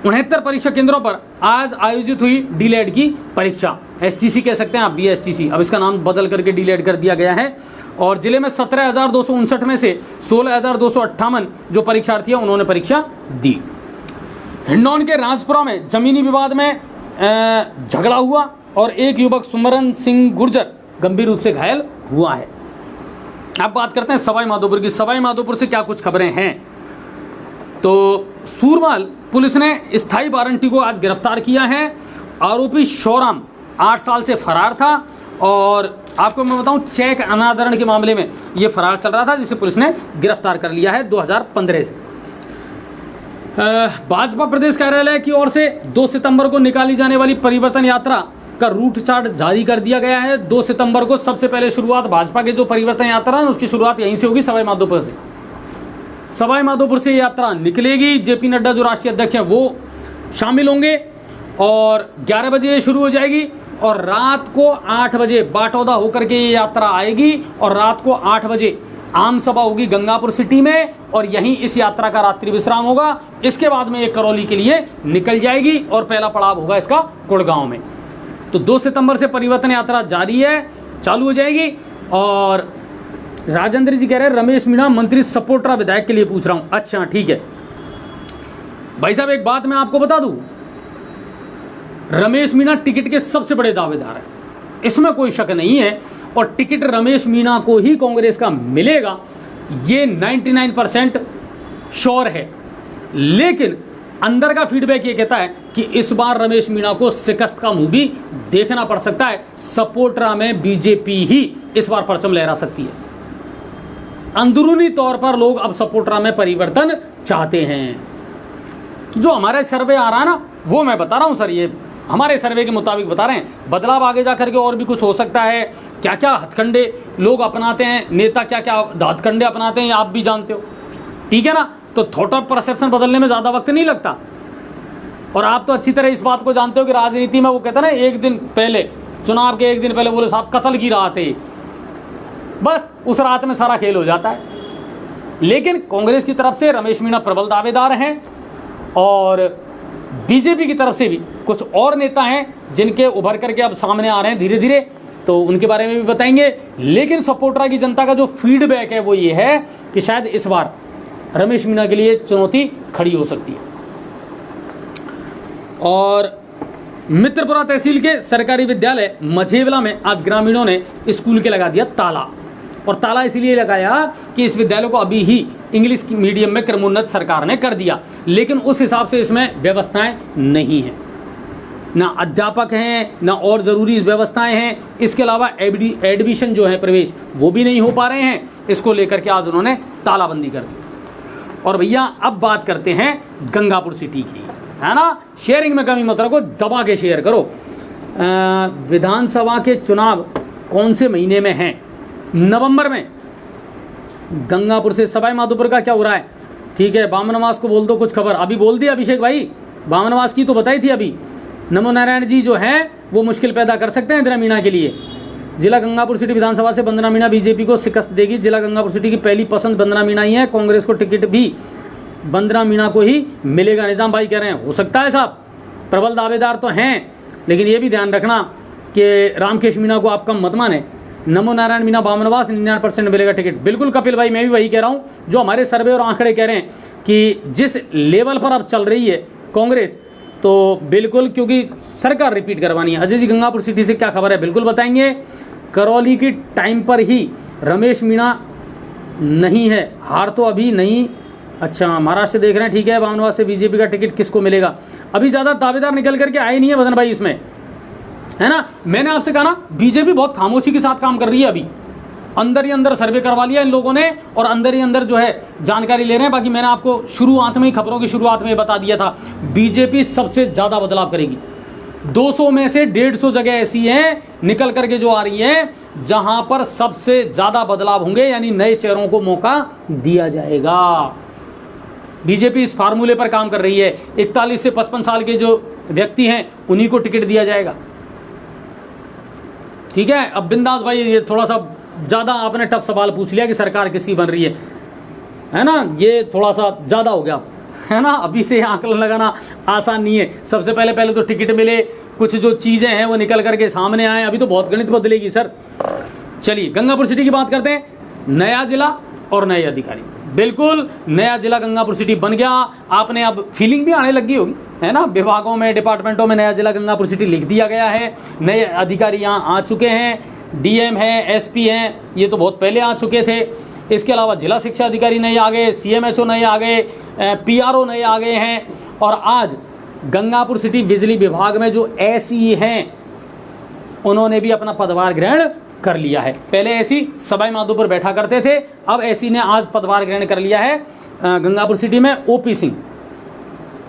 S1: 69 परीक्षा केंद्रों पर आज आयोजित हुई डीलेड की परीक्षा। एसटीसी कह सकते हैं आप, बीएसटीसी, अब इसका नाम बदल करके डीलेड कर दिया गया है। और जिले में 17,259 में से 16,258 जो परीक्षार्थी हैं उन्होंने परीक्षा दी। हिंडौन के राजपुरा में जमीनी विवाद में झगड़ा हुआ और एक युवक सुमरन सिंह गुर्जर गंभीर रूप से घायल हुआ है। अब बात करते हैं सवाई माधोपुर की। सवाई माधोपुर से क्या कुछ खबरें हैं। तो सूरमाल पुलिस ने स्थायी वारंटी को आज गिरफ्तार किया है। आरोपी शौराम 8 साल से फरार था और आपको मैं बताऊं चेक अनादरण के मामले में ये फरार चल रहा था, जिसे पुलिस ने गिरफ्तार कर लिया है 2015 से। भाजपा प्रदेश कार्यालय की ओर से 2 सितंबर को निकाली जाने वाली परिवर्तन यात्रा का रूट चार्ट जारी कर दिया गया है। 2 सितंबर को सबसे पहले शुरुआत भाजपा के जो परिवर्तन यात्रा है उसकी शुरुआत यहीं से होगी, सवाई माधोपुर से। सवाई माधोपुर से यात्रा निकलेगी। जेपी नड्डा जो राष्ट्रीय अध्यक्ष हैं वो शामिल होंगे और 11 बजे शुरू हो जाएगी और रात को 8 बजे बाटौदा होकर के ये यात्रा आएगी और रात को 8 बजे आम सभा होगी गंगापुर सिटी में और यहीं इस यात्रा का रात्रि विश्राम होगा। इसके बाद में ये करौली के लिए निकल जाएगी और पहला पड़ाव होगा इसका गुड़गांव में। तो 2 सितंबर से परिवर्तन यात्रा जारी है, चालू हो जाएगी। और राजेंद्र जी कह रहे हैं रमेश मीणा मंत्री सपोर्टरा विधायक के लिए पूछ रहा हूं। अच्छा ठीक है भाई साहब, एक बात मैं आपको बता दूं, रमेश मीणा टिकट के सबसे बड़े दावेदार हैं, इसमें कोई शक नहीं है। और टिकट रमेश मीणा को ही कांग्रेस का मिलेगा, ये 99% श्योर है। लेकिन अंदर का फीडबैक ये कहता है कि इस बार रमेश मीणा को शिकस्त का मुंह भी देखना पड़ सकता है। सपोर्टरा में बीजेपी ही इस बार परचम लहरा सकती है। अंदरूनी तौर पर लोग अब सपोर्टरा में परिवर्तन चाहते हैं। जो हमारे सर्वे आ रहा है ना, वो मैं बता रहा हूं सर, ये हमारे सर्वे के मुताबिक बता रहे हैं। बदलाव आगे जा करके और भी कुछ हो सकता है। क्या क्या हथकंडे लोग अपनाते हैं, नेता क्या क्या हथकंडे अपनाते हैं, ये आप भी जानते हो, ठीक है ना। तो थॉट ऑफ परसेप्शन बदलने में ज़्यादा वक्त नहीं लगता। और आप तो अच्छी तरह इस बात को जानते हो कि राजनीति में वो कहते हैं ना, एक दिन पहले चुनाव के एक दिन पहले बोले साहब कत्ल की रात है, बस उस रात में सारा खेल हो जाता है। लेकिन कांग्रेस की तरफ से रमेश मीणा प्रबल दावेदार हैं और बीजेपी की तरफ से भी कुछ और नेता हैं जिनके उभर करके अब सामने आ रहे हैं धीरे धीरे, तो उनके बारे में भी बताएंगे। लेकिन सपोर्टरा की जनता का जो फीडबैक है वो ये है कि शायद इस बार रमेश मीणा के लिए चुनौती खड़ी हो सकती है। और मित्रपुरा तहसील के सरकारी विद्यालय मझेवला में आज ग्रामीणों ने स्कूल के लगा दिया ताला। और ताला इसलिए लगाया कि इस विद्यालय को अभी ही इंग्लिश मीडियम में क्रमोन्नत सरकार ने कर दिया, लेकिन उस हिसाब से इसमें व्यवस्थाएं नहीं हैं, ना अध्यापक हैं, ना और ज़रूरी व्यवस्थाएं हैं। इसके अलावा एडमिशन जो है प्रवेश वो भी नहीं हो पा रहे हैं। इसको लेकर के आज उन्होंने तालाबंदी कर दी। और भैया अब बात करते हैं गंगापुर सिटी की, है ना। शेयरिंग में कमी मत रखो, दबा के शेयर करो। विधानसभा के चुनाव कौन से महीने में हैं? नवंबर में। गंगापुर से सवाई माधोपुर का क्या हो रहा है? ठीक है, बामनवास को बोल दो कुछ खबर। अभी बोल दिया अभिषेक भाई, बामनवास की तो बताई थी अभी। नमो नारायण जी जो हैं वो मुश्किल पैदा कर सकते हैं इंदिरा मीणा के लिए। जिला गंगापुर सिटी विधानसभा से वंदना मीणा बीजेपी को शिकस्त देगी। जिला गंगापुर सिटी की पहली पसंद वंदना मीणा ही है। कांग्रेस को टिकट भी वंदना मीणा को ही मिलेगा। निजाम भाई कह रहे हैं हो सकता है साहब, प्रबल दावेदार तो हैं, लेकिन ये भी ध्यान रखना कि रामकेश मीणा को आप कम मत माने। नमो नारायण मीणा बामनवास 99% मिलेगा टिकट। बिल्कुल कपिल भाई, मैं भी वही कह रहा हूँ जो हमारे सर्वे और आंकड़े कह रहे हैं कि जिस लेवल पर अब चल रही है कांग्रेस, तो बिल्कुल, क्योंकि सरकार रिपीट करवानी है। अजय जी गंगापुर सिटी से क्या खबर है बिल्कुल बताएंगे। करौली की टाइम पर ही रमेश मीणा नहीं है, हार तो अभी नहीं। अच्छा, महाराष्ट्र से देख रहे हैं, ठीक है। बामनवास से बीजेपी का टिकट किसको मिलेगा? अभी ज़्यादा दावेदार निकल करके आए नहीं है बदन भाई इसमें, है ना। मैंने आपसे कहा ना बीजेपी बहुत खामोशी के साथ काम कर रही है अभी। अंदर ही अंदर सर्वे करवा लिया इन लोगों ने और अंदर ही अंदर जो है जानकारी ले रहे हैं। बाकी मैंने आपको शुरुआत में ही, खबरों की शुरुआत में बता दिया था, बीजेपी सबसे ज़्यादा बदलाव करेगी। 200 में से 150 जगह ऐसी हैं निकल करके जो आ रही हैं जहां पर सबसे ज़्यादा बदलाव होंगे, यानी नए चेहरों को मौका दिया जाएगा। बीजेपी इस फार्मूले पर काम कर रही है। 41 से 55 साल के जो व्यक्ति हैं उन्हीं को टिकट दिया जाएगा। ठीक है, अब बिंदास भाई, ये थोड़ा सा ज़्यादा आपने टफ सवाल पूछ लिया कि सरकार किसकी बन रही है ना, ये थोड़ा सा ज़्यादा हो गया, है ना। अभी से आंकलन लगाना आसान नहीं है। सबसे पहले तो टिकट मिले, कुछ जो चीज़ें हैं वो निकल करके सामने आए, अभी तो बहुत गणित बदलेगी सर। चलिए गंगापुर सिटी की बात करते हैं। नया जिला और नए अधिकारी, बिल्कुल नया जिला गंगापुर सिटी बन गया। आपने अब फीलिंग भी आने लगी होगी, है ना। विभागों में, डिपार्टमेंटों में नया जिला गंगापुर सिटी लिख दिया गया है। नए अधिकारी यहाँ आ चुके हैं, डीएम हैं, एसपी हैं, ये तो बहुत पहले आ चुके थे। इसके अलावा जिला शिक्षा अधिकारी नए आ गए, सीएमएचओ नए आ गए, पीआरओ नए आ गए हैं। और आज गंगापुर सिटी बिजली विभाग में जो एसी हैं उन्होंने भी अपना पदभार ग्रहण कर लिया है। पहले एसी सवाई माधोपुर बैठा करते थे, अब एसी ने आज पदभार ग्रहण कर लिया है गंगापुर सिटी में।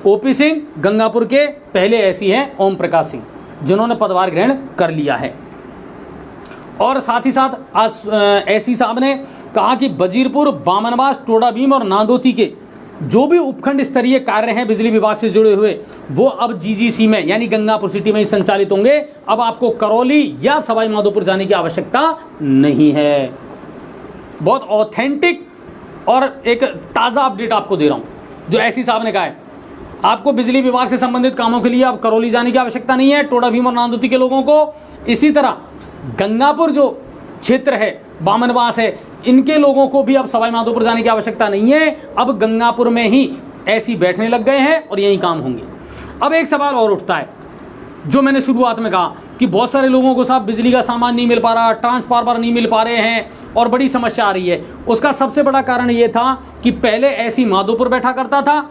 S1: ओपी सिंह गंगापुर के पहले एसी हैं, ओम प्रकाश सिंह, जिन्होंने पदभार ग्रहण कर लिया है। और साथ ही साथ आज एसी साहब ने कहा कि वजीरपुर, बामनवास, टोडा भीम और नांदोती के जो भी उपखंड स्तरीय कार्य हैं बिजली विभाग से जुड़े हुए, वो अब जीजीसी में यानी गंगापुर सिटी में ही संचालित होंगे। अब आपको करौली या सवाई माधोपुर जाने की आवश्यकता नहीं है। बहुत ऑथेंटिक और एक ताज़ा अपडेट आपको दे रहा हूं जो एसी साहब ने कहा है। आपको बिजली विभाग से संबंधित कामों के लिए अब करौली जाने की आवश्यकता नहीं है, टोडा भीम और नांदोती के लोगों को। इसी तरह गंगापुर जो क्षेत्र है, बामनवास है, इनके लोगों को भी अब सवाई माधोपुर जाने की आवश्यकता नहीं है। अब गंगापुर में ही ऐसी बैठने लग गए हैं और यही काम होंगे। अब एक सवाल और उठता है जो मैंने शुरुआत में कहा कि बहुत सारे लोगों को साहब बिजली का सामान नहीं मिल पा रहा, ट्रांसफार्मर नहीं मिल पा रहे हैं और बड़ी समस्या आ रही है। उसका सबसे बड़ा कारण ये था कि पहले ऐसी माधोपुर बैठा करता था,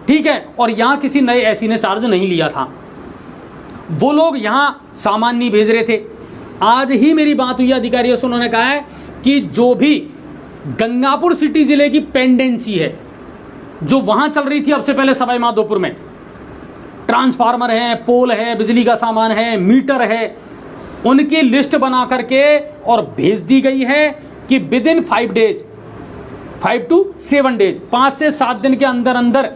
S1: ठीक है, और यहाँ किसी नए ऐसी ने चार्ज नहीं लिया था। वो लोग यहाँ सामान नहीं भेज रहे थे। आज ही मेरी बात हुई अधिकारियों से, उन्होंने कहा है कि जो भी गंगापुर सिटी जिले की पेंडेंसी है जो वहां चल रही थी अब से पहले सवाई माधोपुर में, ट्रांसफार्मर है, पोल है, बिजली का सामान है, मीटर है, उनकी लिस्ट बना करके और भेज दी गई है कि with in 5 days, 5 to 7 days, 5 से 7 दिन के अंदर अंदर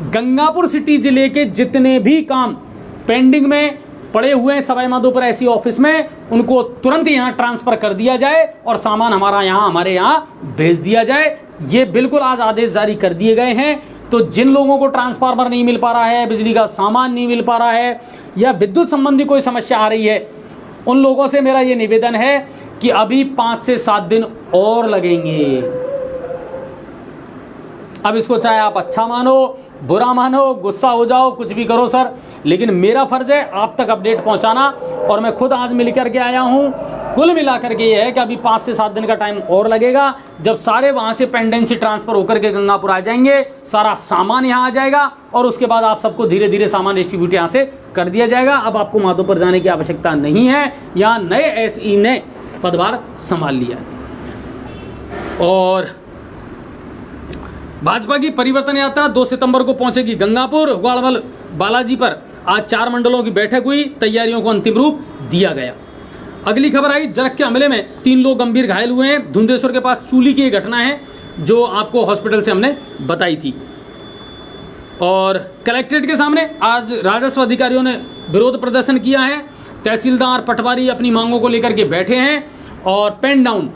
S1: गंगापुर सिटी जिले के जितने भी काम पेंडिंग में पड़े हुए हैं सवाई माधोपुर ऐसी ऑफिस में, उनको तुरंत यहाँ ट्रांसफर कर दिया जाए और सामान हमारे यहाँ भेज दिया जाए। ये बिल्कुल आज आदेश जारी कर दिए गए हैं। तो जिन लोगों को ट्रांसफार्मर नहीं मिल पा रहा है, बिजली का सामान नहीं मिल पा रहा है या विद्युत संबंधी कोई समस्या आ रही है, उन लोगों से मेरा ये निवेदन है कि अभी 5 से 7 दिन और लगेंगे। अब इसको चाहे आप अच्छा मानो, बुरा मानो, गुस्सा हो जाओ, कुछ भी करो सर, लेकिन मेरा फर्ज है आप तक अपडेट पहुंचाना और मैं खुद आज मिल करके आया हूं। कुल मिलाकर के ये है कि अभी 5 से 7 दिन का टाइम और लगेगा। जब सारे वहां से पेंडेंसी ट्रांसफर होकर के गंगापुर आ जाएंगे, सारा सामान यहाँ आ जाएगा और उसके बाद आप सबको धीरे धीरे सामान डिस्ट्रीब्यूट यहाँ से कर दिया जाएगा। अब आपको माधोपुर जाने की आवश्यकता नहीं है। यहाँ नए एसई ने पदभार संभाल लिया। और भाजपा की परिवर्तन यात्रा 2 सितंबर को पहुंचेगी गंगापुर ग्वाड़वल बालाजी पर। आज 4 मंडलों की बैठक हुई, तैयारियों को अंतिम रूप दिया गया। अगली खबर आई, जरक के हमले में 3 लोग गंभीर घायल हुए हैं। धुंधेश्वर के पास चूली की घटना है जो आपको हॉस्पिटल से हमने बताई थी। और कलेक्ट्रेट के सामने आज राजस्व अधिकारियों ने विरोध प्रदर्शन किया है। तहसीलदार, पटवारी अपनी मांगों को लेकर के बैठे हैं और पेन डाउन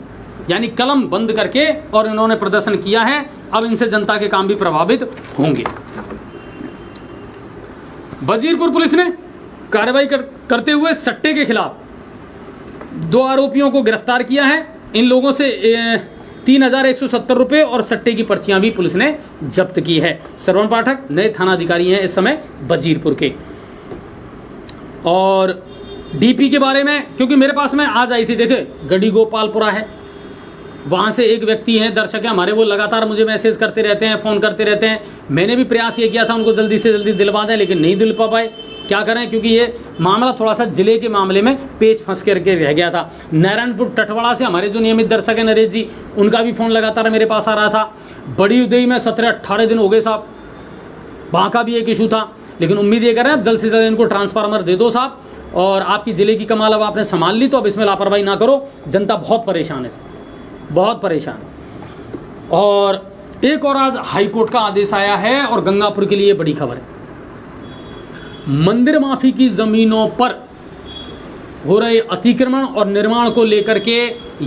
S1: यानी कलम बंद करके और इन्होंने प्रदर्शन किया है। अब इनसे जनता के काम भी प्रभावित होंगे। वजीरपुर पुलिस ने कार्रवाई करते हुए सट्टे के खिलाफ 2 आरोपियों को गिरफ्तार किया है। इन लोगों से 3170 रुपये और सट्टे की पर्चियां भी पुलिस ने जब्त की है। श्रवण पाठक नए थानाधिकारी हैं इस समय वजीरपुर के। और डीपी के बारे में, क्योंकि मेरे पास में आज आई थी, देखे गढ़ी गोपालपुरा है, वहाँ से एक व्यक्ति हैं, दर्शक हैं हमारे, वो लगातार मुझे मैसेज करते रहते हैं, फ़ोन करते रहते हैं। मैंने भी प्रयास ये किया था उनको जल्दी से जल्दी दिलवा दें, लेकिन नहीं दिल पा पाए। क्या करें, क्योंकि ये मामला थोड़ा सा जिले के मामले में पेच फंस करके रह गया था। नारायणपुर टटवाड़ा से हमारे जो नियमित दर्शक हैं नरेश जी, उनका भी फ़ोन लगातार मेरे पास आ रहा था। बड़ी उदय में 17-18 दिन हो गए साहब, वहाँ का भी एक इशू था। लेकिन उम्मीद ये करें अब जल्द से जल्द इनको ट्रांसफार्मर दे दो साहब, और आपकी ज़िले की कमाल अब आपने संभाल ली, तो अब इसमें लापरवाही ना करो। जनता बहुत परेशान है, बहुत परेशान। और एक और आज हाईकोर्ट का आदेश आया है और गंगापुर के लिए बड़ी खबर है। मंदिर माफी की ज़मीनों पर हो रहे अतिक्रमण और निर्माण को लेकर के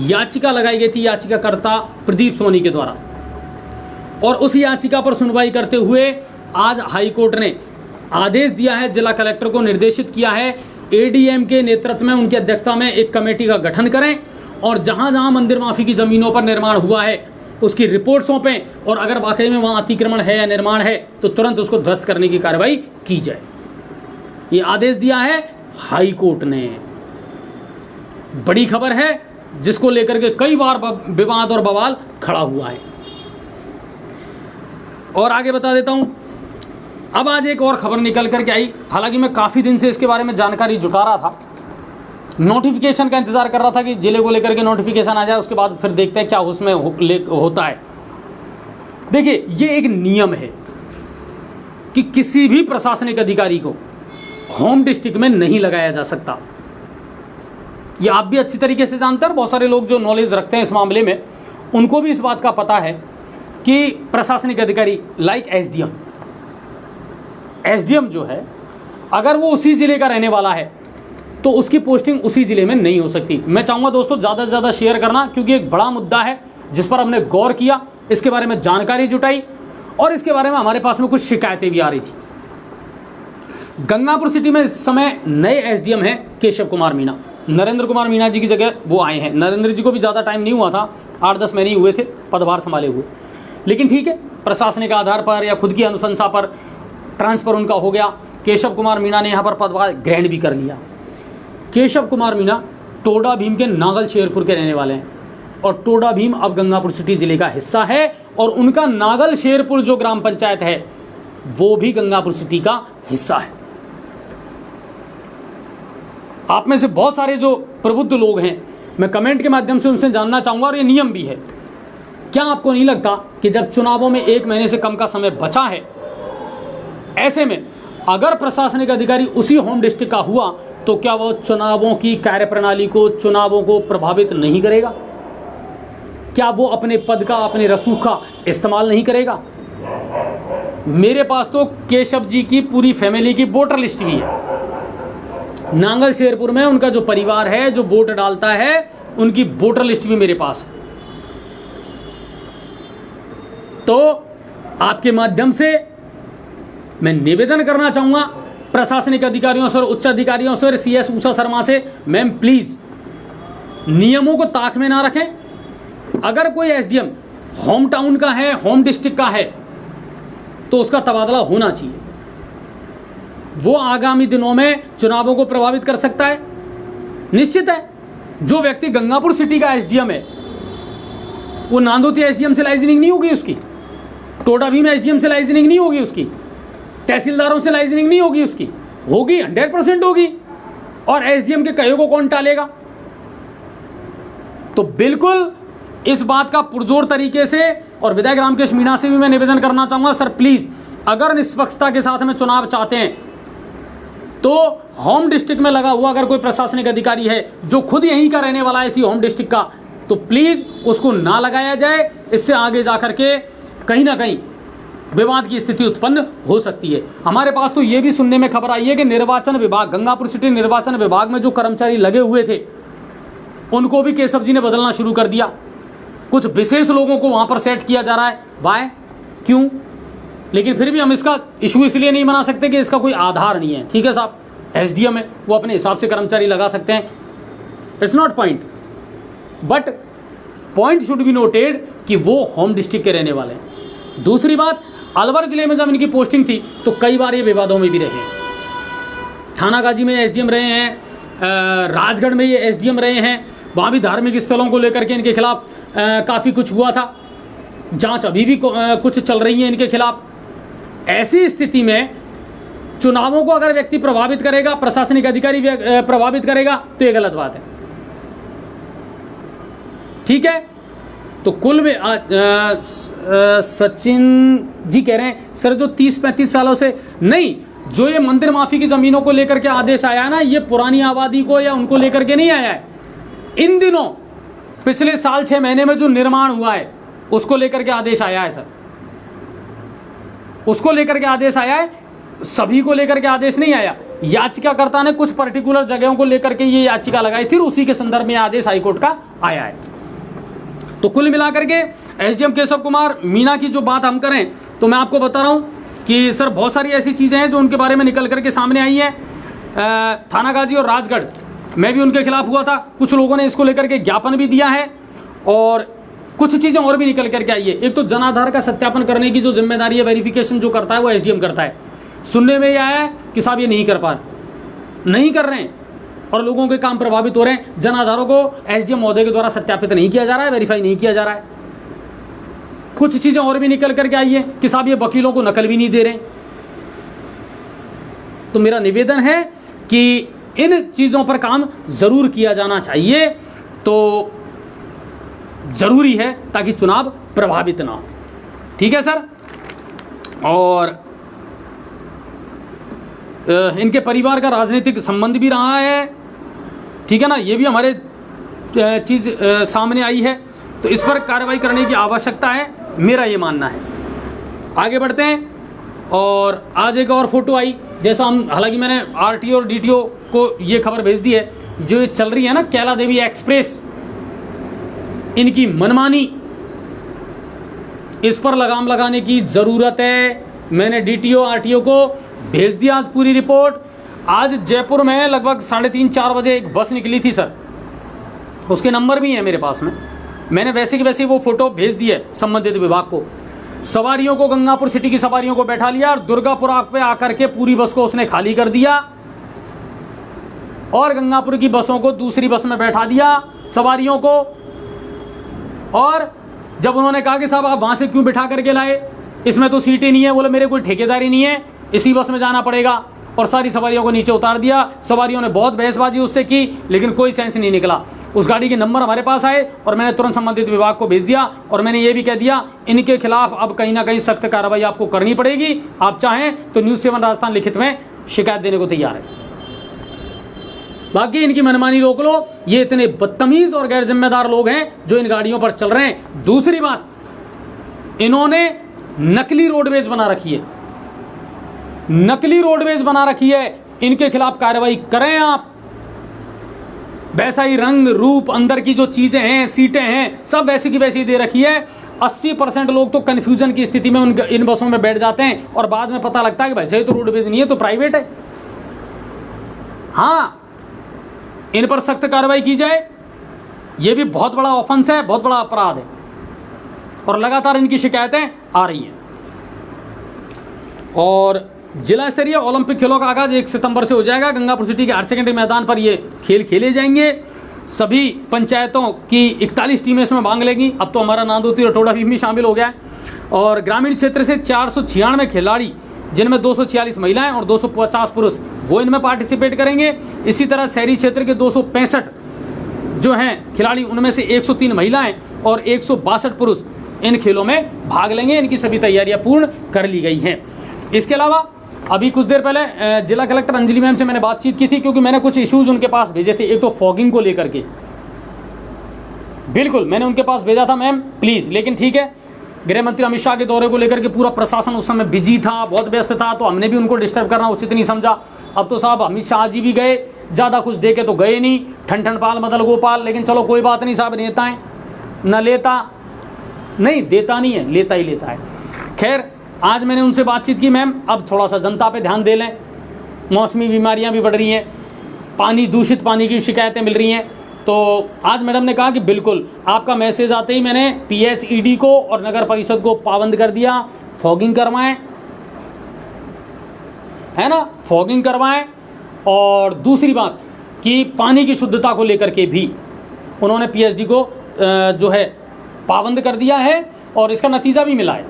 S1: याचिका लगाई गई थी याचिकाकर्ता प्रदीप सोनी के द्वारा, और उस याचिका पर सुनवाई करते हुए आज हाईकोर्ट ने आदेश दिया है, जिला कलेक्टर को निर्देशित किया है एडीएम के नेतृत्व में, उनकी अध्यक्षता में एक कमेटी का गठन करें और जहां जहां मंदिर माफी की ज़मीनों पर निर्माण हुआ है उसकी रिपोर्ट सौंपें, और अगर वाकई में वहां अतिक्रमण है या निर्माण है तो तुरंत उसको ध्वस्त करने की कार्रवाई की जाए। ये आदेश दिया है हाई कोर्ट ने। बड़ी खबर है जिसको लेकर के कई बार विवाद और बवाल खड़ा हुआ है। और आगे बता देता हूं, अब आज एक और खबर निकल करके आई, हालांकि मैं काफ़ी दिन से इसके बारे में जानकारी जुटा रहा था, नोटिफिकेशन का इंतजार कर रहा था कि जिले को लेकर के नोटिफिकेशन आ जाए, उसके बाद फिर देखते हैं क्या उसमें होता है। देखिए, ये एक नियम है कि किसी भी प्रशासनिक अधिकारी को होम डिस्ट्रिक्ट में नहीं लगाया जा सकता। ये आप भी अच्छी तरीके से जानते हैं, बहुत सारे लोग जो नॉलेज रखते हैं इस मामले में उनको भी इस बात का पता है कि प्रशासनिक अधिकारी लाइक एसडीएम जो है, अगर वो उसी ज़िले का रहने वाला है तो उसकी पोस्टिंग उसी ज़िले में नहीं हो सकती। मैं चाहूँगा दोस्तों ज़्यादा से ज़्यादा शेयर करना, क्योंकि एक बड़ा मुद्दा है जिस पर हमने गौर किया, इसके बारे में जानकारी जुटाई और इसके बारे में हमारे पास में कुछ शिकायतें भी आ रही थी। गंगापुर सिटी में इस समय नए एसडीएम हैं केशव कुमार मीणा, नरेंद्र कुमार मीणा जी की जगह वो आए हैं। नरेंद्र जी को भी ज़्यादा टाइम नहीं हुआ था, 8-10 महीने ही हुए थे पदभार संभाले हुए, लेकिन ठीक है, प्रशासनिक आधार पर या खुद की अनुशंसा पर ट्रांसफ़र उनका हो गया। केशव कुमार मीणा ने यहाँ पर पदभार ग्रहण भी कर लिया। केशव कुमार मीणा टोडा भीम के नागल शेरपुर के रहने वाले हैं, और टोडा भीम अब गंगापुर सिटी ज़िले का हिस्सा है, और उनका नागल शेरपुर जो ग्राम पंचायत है वो भी गंगापुर सिटी का हिस्सा है। आप में से बहुत सारे जो प्रबुद्ध लोग हैं, मैं कमेंट के माध्यम से उनसे जानना चाहूँगा, और ये नियम भी है, क्या आपको नहीं लगता कि जब चुनावों में 1 महीने से कम का समय बचा है, ऐसे में अगर प्रशासनिक अधिकारी उसी होम डिस्ट्रिक्ट का हुआ तो क्या वो चुनावों की कार्यप्रणाली को, चुनावों को प्रभावित नहीं करेगा? क्या वो अपने पद का, अपने रसूख का इस्तेमाल नहीं करेगा? मेरे पास तो केशव जी की पूरी फैमिली की वोटर लिस्ट भी है। नांगल शेरपुर में उनका जो परिवार है जो वोट डालता है, उनकी वोटर लिस्ट भी मेरे पास है। तो आपके माध्यम से मैं निवेदन करना चाहूँगा प्रशासनिक अधिकारियों से और उच्च अधिकारियों से और सीएस उषा शर्मा से, मैम प्लीज़ नियमों को ताक में ना रखें। अगर कोई एसडीएम होम टाउन का है, होम डिस्ट्रिक्ट का है, तो उसका तबादला होना चाहिए। वो आगामी दिनों में चुनावों को प्रभावित कर सकता है, निश्चित है। जो व्यक्ति गंगापुर सिटी का एसडीएम है, वो नांदोती एसडीएम से लाइजनिंग नहीं होगी उसकी, टोडा भीम एसडीएम से लाइजनिंग नहीं होगी उसकी, तहसीलदारों से लाइजनिंग नहीं होगी उसकी, होगी 100% होगी। और एसडीएम के कहे को कौन टालेगा? तो बिल्कुल इस बात का पुरजोर तरीके से, और विधायक रामकेश मीणा से भी मैं निवेदन करना चाहूँगा, सर प्लीज़ अगर निष्पक्षता के साथ में चुनाव चाहते हैं तो होम डिस्ट्रिक्ट में लगा हुआ अगर कोई प्रशासनिक अधिकारी है जो खुद यहीं का रहने वाला है, इसी होम डिस्ट्रिक्ट का, तो प्लीज़ उसको ना लगाया जाए। इससे आगे जा कर के कहीं ना कहीं विवाद की स्थिति उत्पन्न हो सकती है। हमारे पास तो ये भी सुनने में खबर आई है कि निर्वाचन विभाग, गंगापुर सिटी निर्वाचन विभाग में जो कर्मचारी लगे हुए थे उनको भी केशव जी ने बदलना शुरू कर दिया। कुछ विशेष लोगों को वहाँ पर सेट किया जा रहा है। वाय, क्यों? लेकिन फिर भी हम इसका इशू इसलिए नहीं बना सकते कि इसका कोई आधार नहीं है। ठीक है साहब, एसडीएम है, वो अपने हिसाब से कर्मचारी लगा सकते हैं, it's not point, but point should be noted कि वो होम डिस्ट्रिक्ट के रहने वाले हैं। दूसरी बात, अलवर जिले में जब इनकी पोस्टिंग थी तो कई बार ये विवादों में भी रहे हैं। थानागाजी में एसडीएम रहे हैं, राजगढ़ में ये एसडीएम रहे हैं, वहाँ भी धार्मिक स्थलों को लेकर के इनके खिलाफ काफ़ी कुछ हुआ था, जांच अभी भी कुछ चल रही है इनके खिलाफ। ऐसी स्थिति में चुनावों को अगर व्यक्ति प्रभावित करेगा, प्रशासनिक अधिकारी प्रभावित करेगा, तो ये गलत बात है। ठीक है, तो कुल में सचिन जी कह रहे हैं सर जो 30-35 सालों से नहीं, जो ये मंदिर माफी की जमीनों को लेकर के आदेश आया है ना, ये पुरानी आबादी को या उनको लेकर के नहीं आया है। इन दिनों पिछले साल 6 महीने में जो निर्माण हुआ है उसको लेकर के आदेश आया है सर, उसको लेकर के आदेश आया है, सभी को लेकर के आदेश नहीं आया। याचिकाकर्ता ने कुछ पर्टिकुलर जगहों को लेकर के ये याचिका लगाई थी, उसी के संदर्भ में आदेश हाईकोर्ट का आया है। तो कुल मिलाकर के एसडीएम केशव कुमार मीणा की जो बात हम करें तो मैं आपको बता रहा हूं कि सर बहुत सारी ऐसी चीज़ें हैं जो उनके बारे में निकल करके सामने आई हैं। थानागाजी और राजगढ़ में भी उनके खिलाफ हुआ था, कुछ लोगों ने इसको लेकर के ज्ञापन भी दिया है और कुछ चीज़ें और भी निकल करके आई है। एक तो जनाधार का सत्यापन करने की जो जिम्मेदारी है, वेरिफिकेशन जो करता है वो एसडीएम करता है। सुनने में ये आया है कि साहब ये नहीं कर रहे हैं और लोगों के काम प्रभावित हो रहे हैं। जनाधारों को एसडीएम महोदय के द्वारा सत्यापित नहीं किया जा रहा है, वेरीफाई नहीं किया जा रहा है। कुछ चीज़ें और भी निकल करके आई है कि साहब ये वकीलों को नकल भी नहीं दे रहे। तो मेरा निवेदन है कि इन चीज़ों पर काम ज़रूर किया जाना चाहिए, तो ज़रूरी है ताकि चुनाव प्रभावित ना हो। ठीक है सर। और इनके परिवार का राजनीतिक संबंध भी रहा है, ठीक है ना, ये भी हमारे चीज़ सामने आई है, तो इस पर कार्रवाई करने की आवश्यकता है, मेरा ये मानना है। आगे बढ़ते हैं। और आज एक और फोटो आई, जैसा हम, हालांकि मैंने आरटीओ और डीटीओ को ये खबर भेज दी है, जो ये चल रही है ना कैला देवी एक्सप्रेस, इनकी मनमानी, इस पर लगाम लगाने की ज़रूरत है। मैंने डीटीओ आरटीओ को भेज दिया आज पूरी रिपोर्ट। आज जयपुर में लगभग 3:30-4 बजे एक बस निकली थी सर, उसके नंबर भी हैं मेरे पास में, मैंने वैसे की वैसे वो फोटो भेज दी है संबंधित विभाग को। सवारियों को, गंगापुर सिटी की सवारियों को बैठा लिया और दुर्गापुरा पे आकर के पूरी बस को उसने खाली कर दिया और गंगापुर की बसों को दूसरी बस में बैठा दिया सवारियों को। और जब उन्होंने कहा कि साहब आप वहाँ से क्यों बिठा करके लाए, इसमें तो सीटें नहीं है, बोले मेरे कोई ठेकेदारी नहीं है, इसी बस में जाना पड़ेगा, और सारी सवारियों को नीचे उतार दिया। सवारियों ने बहुत बहसबाजी उससे की, लेकिन कोई सेंस नहीं निकला। उस गाड़ी के नंबर हमारे पास आए और मैंने तुरंत संबंधित विभाग को भेज दिया और मैंने ये भी कह दिया इनके खिलाफ अब कहीं ना कहीं सख्त कार्रवाई आपको करनी पड़ेगी। आप चाहें तो न्यूज़ 7 राजस्थान लिखित में शिकायत देने को तैयार है। बाकी इनकी मनमानी रोक लो, ये इतने बदतमीज और गैर जिम्मेदार लोग हैं जो इन गाड़ियों पर चल रहे हैं। दूसरी बात, इन्होंने नकली रोडवेज बना रखी है, नकली रोडवेज बना रखी है, इनके खिलाफ कार्रवाई करें आप। वैसा ही रंग रूप, अंदर की जो चीजें हैं, सीटें हैं, सब वैसी की वैसी दे रखी है। 80% लोग तो कन्फ्यूजन की स्थिति में इन बसों में बैठ जाते हैं और बाद में पता लगता है कि भाई सही तो रोडवेज नहीं है, तो प्राइवेट है। हाँ, इन पर सख्त कार्रवाई की जाए, ये भी बहुत बड़ा ऑफेंस है, बहुत बड़ा अपराध है और लगातार इनकी शिकायतें आ रही हैं। और जिला स्तरीय ओलंपिक खेलों का आगाज 1 सितंबर से हो जाएगा। गंगापुर सिटी के हायर सेकेंडरी मैदान पर ये खेल खेले जाएंगे। सभी पंचायतों की 41 टीमें इसमें भाग लेंगी। अब तो हमारा नांदोती और टोडा भी शामिल हो गया है। और ग्रामीण क्षेत्र से 496 खिलाड़ी, जिनमें 246 महिलाएं और 250 पुरुष, वो इनमें पार्टिसिपेट करेंगे। इसी तरह शहरी क्षेत्र के 265 जो हैं खिलाड़ी, उनमें से 103 महिलाएं और 162 पुरुष इन खेलों में भाग लेंगे। इनकी सभी तैयारियां पूर्ण कर ली गई हैं। इसके अलावा अभी कुछ देर पहले जिला कलेक्टर अंजलि मैम से मैंने बातचीत की थी, क्योंकि मैंने कुछ इश्यूज उनके पास भेजे थे। एक तो फॉगिंग को लेकर के, बिल्कुल मैंने उनके पास भेजा था मैम प्लीज़, लेकिन ठीक है, गृह मंत्री अमित शाह के दौरे को लेकर के पूरा प्रशासन उस समय बिजी था, बहुत व्यस्त था, तो हमने भी उनको डिस्टर्ब करना उचित नहीं समझा। अब तो साहब अमित शाह जी भी गए, ज़्यादा कुछ देखे तो गए नहीं, ठन पाल मदल गोपाल, लेकिन चलो कोई बात नहीं साहब, नेता है न लेता नहीं, देता नहीं है, लेता ही लेता है। खैर, आज मैंने उनसे बातचीत की, मैम अब थोड़ा सा जनता पे ध्यान दे लें, मौसमी बीमारियां भी बढ़ रही हैं, पानी, दूषित पानी की शिकायतें मिल रही हैं। तो आज मैडम ने कहा कि बिल्कुल आपका मैसेज आते ही मैंने पीएचईडी को और नगर परिषद को पाबंद कर दिया, फॉगिंग करवाएं, है ना, फॉगिंग करवाएं। और दूसरी बात कि पानी की शुद्धता को लेकर के भी उन्होंने पीएचडी को जो है पाबंद कर दिया है और इसका नतीजा भी मिला है,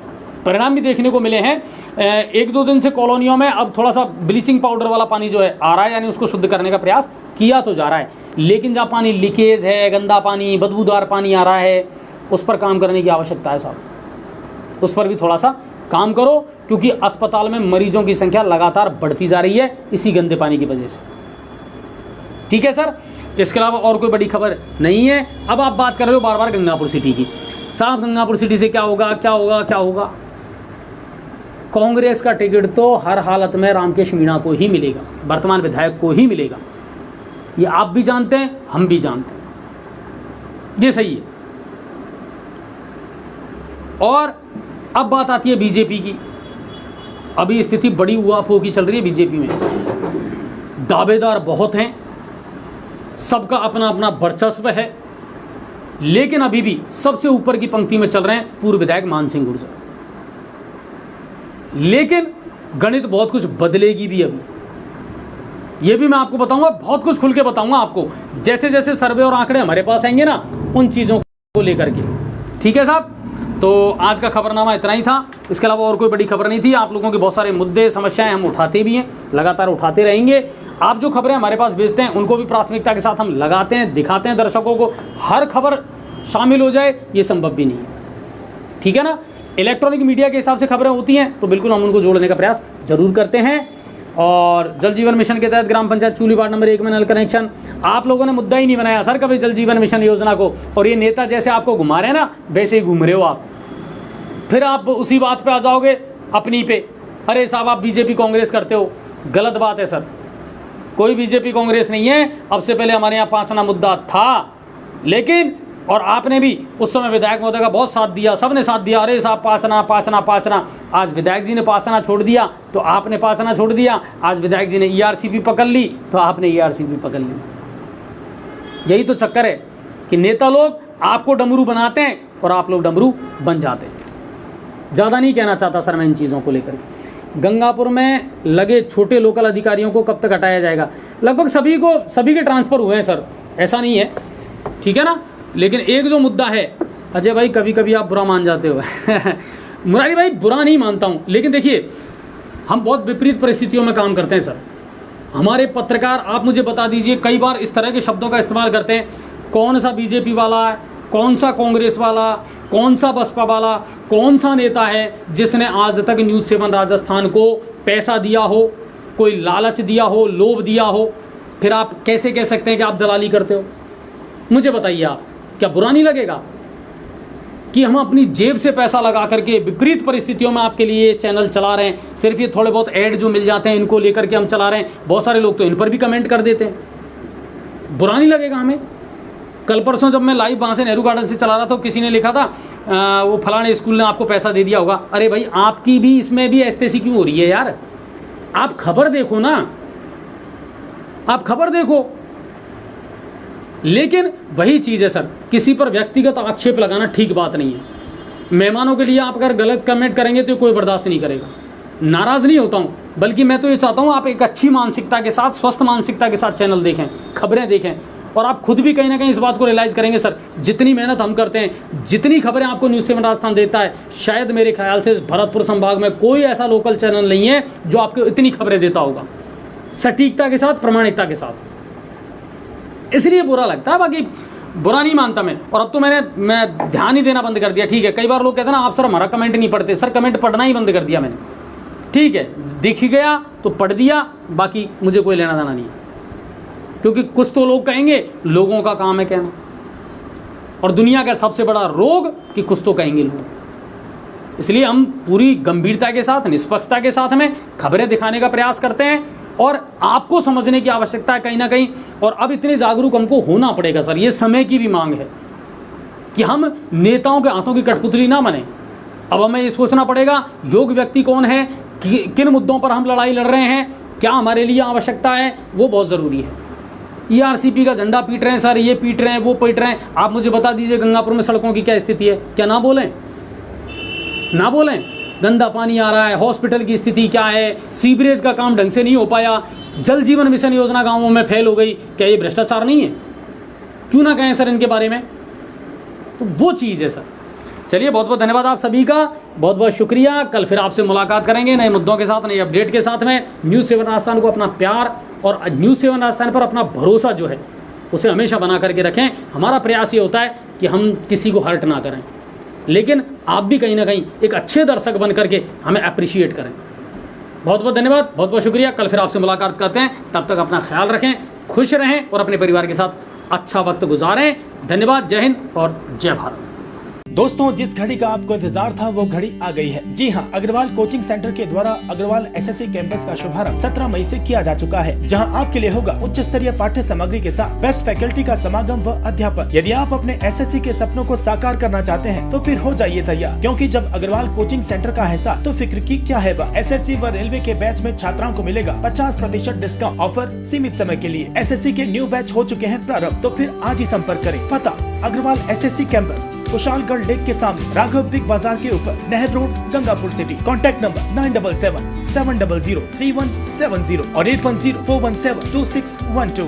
S1: परिणाम भी देखने को मिले हैं। एक दो दिन से कॉलोनियों में अब थोड़ा सा ब्लीचिंग पाउडर वाला पानी जो है आ रहा है, यानी उसको शुद्ध करने का प्रयास किया तो जा रहा है, लेकिन जहाँ पानी लीकेज है, गंदा पानी, बदबूदार पानी आ रहा है, उस पर काम करने की आवश्यकता है साहब। उस पर भी थोड़ा सा काम करो, क्योंकि अस्पताल में मरीजों की संख्या लगातार बढ़ती जा रही है इसी गंदे पानी की वजह से। ठीक है सर, इसके अलावा और कोई बड़ी खबर नहीं है। अब आप बात कर रहे हो बार बार गंगापुर सिटी की। साहब गंगापुर सिटी से क्या होगा, क्या होगा, क्या होगा? कांग्रेस का टिकट तो हर हालत में रामकेश मीणा को ही मिलेगा, वर्तमान विधायक को ही मिलेगा। ये आप भी जानते हैं, हम भी जानते हैं, ये सही है। और अब बात आती है बीजेपी की। अभी स्थिति बड़ी उहापोह की चल रही है बीजेपी में। दावेदार बहुत हैं, सबका अपना अपना वर्चस्व है, लेकिन अभी भी सबसे ऊपर की पंक्ति में चल रहे हैं पूर्व विधायक मान सिंह गुर्जर। लेकिन गणित बहुत कुछ बदलेगी भी अभी, ये भी मैं आपको बताऊंगा, बहुत कुछ खुल के बताऊंगा आपको, जैसे जैसे सर्वे और आंकड़े हमारे पास आएंगे ना, उन चीज़ों को लेकर के। ठीक है साहब, तो आज का खबरनामा इतना ही था, इसके अलावा और कोई बड़ी खबर नहीं थी। आप लोगों के बहुत सारे मुद्दे, समस्याएं हम उठाते भी हैं, लगातार उठाते रहेंगे। आप जो खबरें हमारे पास भेजते हैं उनको भी प्राथमिकता के साथ हम लगाते हैं, दिखाते हैं दर्शकों को। हर खबर शामिल हो जाए ये संभव भी नहीं है, ठीक है ना। इलेक्ट्रॉनिक मीडिया के हिसाब से खबरें होती हैं तो बिल्कुल हम उनको जोड़ने का प्रयास जरूर करते हैं। और जल जीवन मिशन के तहत ग्राम पंचायत चूली वार्ड नंबर 1 में नल कनेक्शन, आप लोगों ने मुद्दा ही नहीं बनाया सर कभी जल जीवन मिशन योजना को, और ये नेता जैसे आपको घुमा रहे हैं ना, वैसे ही घूम रहे हो आप। फिर आप उसी बात पे आ जाओगे अपनी पे, अरे साहब आप बीजेपी कांग्रेस करते हो। गलत बात है सर, कोई बीजेपी कांग्रेस नहीं है। अब से पहले हमारे यहाँ 5 आना मुद्दा था, लेकिन और आपने भी उस समय विधायक महोदय का बहुत साथ दिया, सबने साथ दिया, अरे साहब 5 आना 5 आना 5 आना। आज विधायक जी ने 5 आना छोड़ दिया तो आपने 5 आना छोड़ दिया। आज विधायक जी ने ERCP पकड़ ली तो आपने ERCP पकड़ ली। यही तो चक्कर है कि नेता लोग आपको डमरू बनाते हैं और आप लोग डमरू बन जाते हैं। ज़्यादा नहीं कहना चाहता सर मैं इन चीज़ों को लेकर के। गंगापुर में लगे छोटे लोकल अधिकारियों को कब तक हटाया जाएगा? लगभग सभी के ट्रांसफ़र हुए हैं सर, ऐसा नहीं है, ठीक है ना। लेकिन एक जो मुद्दा है, अजय भाई कभी कभी आप बुरा मान जाते हो मुरारी भाई बुरा नहीं मानता हूँ, लेकिन देखिए हम बहुत विपरीत परिस्थितियों में काम करते हैं सर। हमारे पत्रकार, आप मुझे बता दीजिए, कई बार इस तरह के शब्दों का इस्तेमाल करते हैं, कौन सा बीजेपी वाला है, कौन सा कांग्रेस वाला, कौन सा बसपा वाला, कौन सा नेता है जिसने आज तक न्यूज़ 7 राजस्थान को पैसा दिया हो, कोई लालच दिया हो, लोभ दिया हो। फिर आप कैसे कह सकते हैं कि आप दलाली करते हो? मुझे बताइए आप, क्या बुरा नहीं लगेगा कि हम अपनी जेब से पैसा लगा करके विपरीत परिस्थितियों में आपके लिए चैनल चला रहे हैं? सिर्फ ये थोड़े बहुत ऐड जो मिल जाते हैं इनको लेकर के हम चला रहे हैं। बहुत सारे लोग तो इन पर भी कमेंट कर देते हैं, बुरा नहीं लगेगा हमें? कल परसों जब मैं लाइव वहाँ से नेहरू गार्डन से चला रहा था तो किसी ने लिखा था वो फलाने स्कूल ने आपको पैसा दे दिया होगा। अरे भाई आपकी भी इसमें भी ऐसी क्यों हो रही है यार? आप खबर देखो ना, आप खबर देखो। लेकिन वही चीज़ है सर, किसी पर व्यक्तिगत आक्षेप लगाना ठीक बात नहीं है। मेहमानों के लिए आप अगर गलत कमेंट करेंगे तो कोई बर्दाश्त नहीं करेगा। नाराज़ नहीं होता हूँ, बल्कि मैं तो ये चाहता हूँ आप एक अच्छी मानसिकता के साथ, स्वस्थ मानसिकता के साथ चैनल देखें, खबरें देखें, और आप खुद भी कहीं ना कहीं इस बात को रियलाइज़ करेंगे सर, जितनी मेहनत हम करते हैं, जितनी खबरें आपको न्यूज़ 7 राजस्थान देता है, शायद मेरे ख्याल से इस भरतपुर संभाग में कोई ऐसा लोकल चैनल नहीं है जो आपको इतनी खबरें देता होगा सटीकता के साथ, प्रामाणिकता के साथ। इसलिए बुरा लगता है, बाकी बुरा नहीं मानता मैं। और अब तो मैं ध्यान ही देना बंद कर दिया। ठीक है, कई बार लोग कहते हैं ना आप सर हमारा कमेंट नहीं पढ़ते। सर कमेंट पढ़ना ही बंद कर दिया मैंने, ठीक है, दिख गया तो पढ़ दिया, बाकी मुझे कोई लेना देना नहीं है। क्योंकि कुछ तो लोग कहेंगे, लोगों का काम है कहना, और दुनिया का सबसे बड़ा रोग कि कुछ तो कहेंगे लोग। इसलिए हम पूरी गंभीरता के साथ, निष्पक्षता के साथ में खबरें दिखाने का प्रयास करते हैं, और आपको समझने की आवश्यकता है कहीं ना कहीं। और अब इतने जागरूक हमको होना पड़ेगा सर, ये समय की भी मांग है कि हम नेताओं के हाथों की कठपुतली ना बने। अब हमें ये सोचना पड़ेगा योग्य व्यक्ति कौन है, किन मुद्दों पर हम लड़ाई लड़ रहे हैं, क्या हमारे लिए आवश्यकता है, वो बहुत ज़रूरी है। ERCP का झंडा पीट रहे हैं सर, ये पीट रहे हैं, वो पीट रहे हैं। आप मुझे बता दीजिए गंगापुर में सड़कों की क्या स्थिति है? क्या ना बोलें? ना बोलें? गंदा पानी आ रहा है, हॉस्पिटल की स्थिति क्या है, सीवरेज का काम ढंग से नहीं हो पाया, जल जीवन मिशन योजना गाँवों में फेल हो गई। क्या ये भ्रष्टाचार नहीं है? क्यों ना कहें सर इनके बारे में? तो वो चीज़ है सर। चलिए, बहुत बहुत धन्यवाद आप सभी का, बहुत बहुत शुक्रिया। कल फिर आपसे मुलाकात करेंगे नए मुद्दों के साथ, नए अपडेट के साथ में। न्यूज़ 7 राजस्थान को अपना प्यार और न्यूज़ 7 राजस्थान पर अपना भरोसा जो है उसे हमेशा बना करके रखें। हमारा प्रयास ये होता है कि हम किसी को हर्ट ना करें, लेकिन आप भी कहीं ना कहीं एक अच्छे दर्शक बन करके हमें अप्रिशिएट करें। बहुत बहुत धन्यवाद, बहुत बहुत शुक्रिया। कल फिर आपसे मुलाकात करते हैं, तब तक अपना ख्याल रखें, खुश रहें और अपने परिवार के साथ अच्छा वक्त गुजारें। धन्यवाद, जय हिंद और जय भारत।
S2: दोस्तों, जिस घड़ी का आपको इंतजार था वो घड़ी आ गई है। जी हां, अग्रवाल कोचिंग सेंटर के द्वारा अग्रवाल एसएससी कैंपस का शुभारंभ 17 मई से किया जा चुका है, जहां आपके लिए होगा उच्च स्तरीय पाठ्य सामग्री के साथ बेस्ट फैकल्टी का समागम व अध्यापन। यदि आप अपने एसएससी के सपनों को साकार करना चाहते हैं तो फिर हो जाइए तैयार, क्योंकि जब अग्रवाल कोचिंग सेंटर का है साथ तो फिक्र की क्या है बात। एसएससी व रेलवे के बैच में छात्राओं को मिलेगा 50% डिस्काउंट। ऑफर सीमित समय के लिए। एसएससी के न्यू बैच हो चुके हैं प्रारंभ, तो फिर आज ही संपर्क करें। पता Agarwal SSC campus, Kushalgarh lake के सामने, राघव बिग बाजार के ऊपर, नहर road, Gangapur city. Contact number 9777003170 और 8104172612।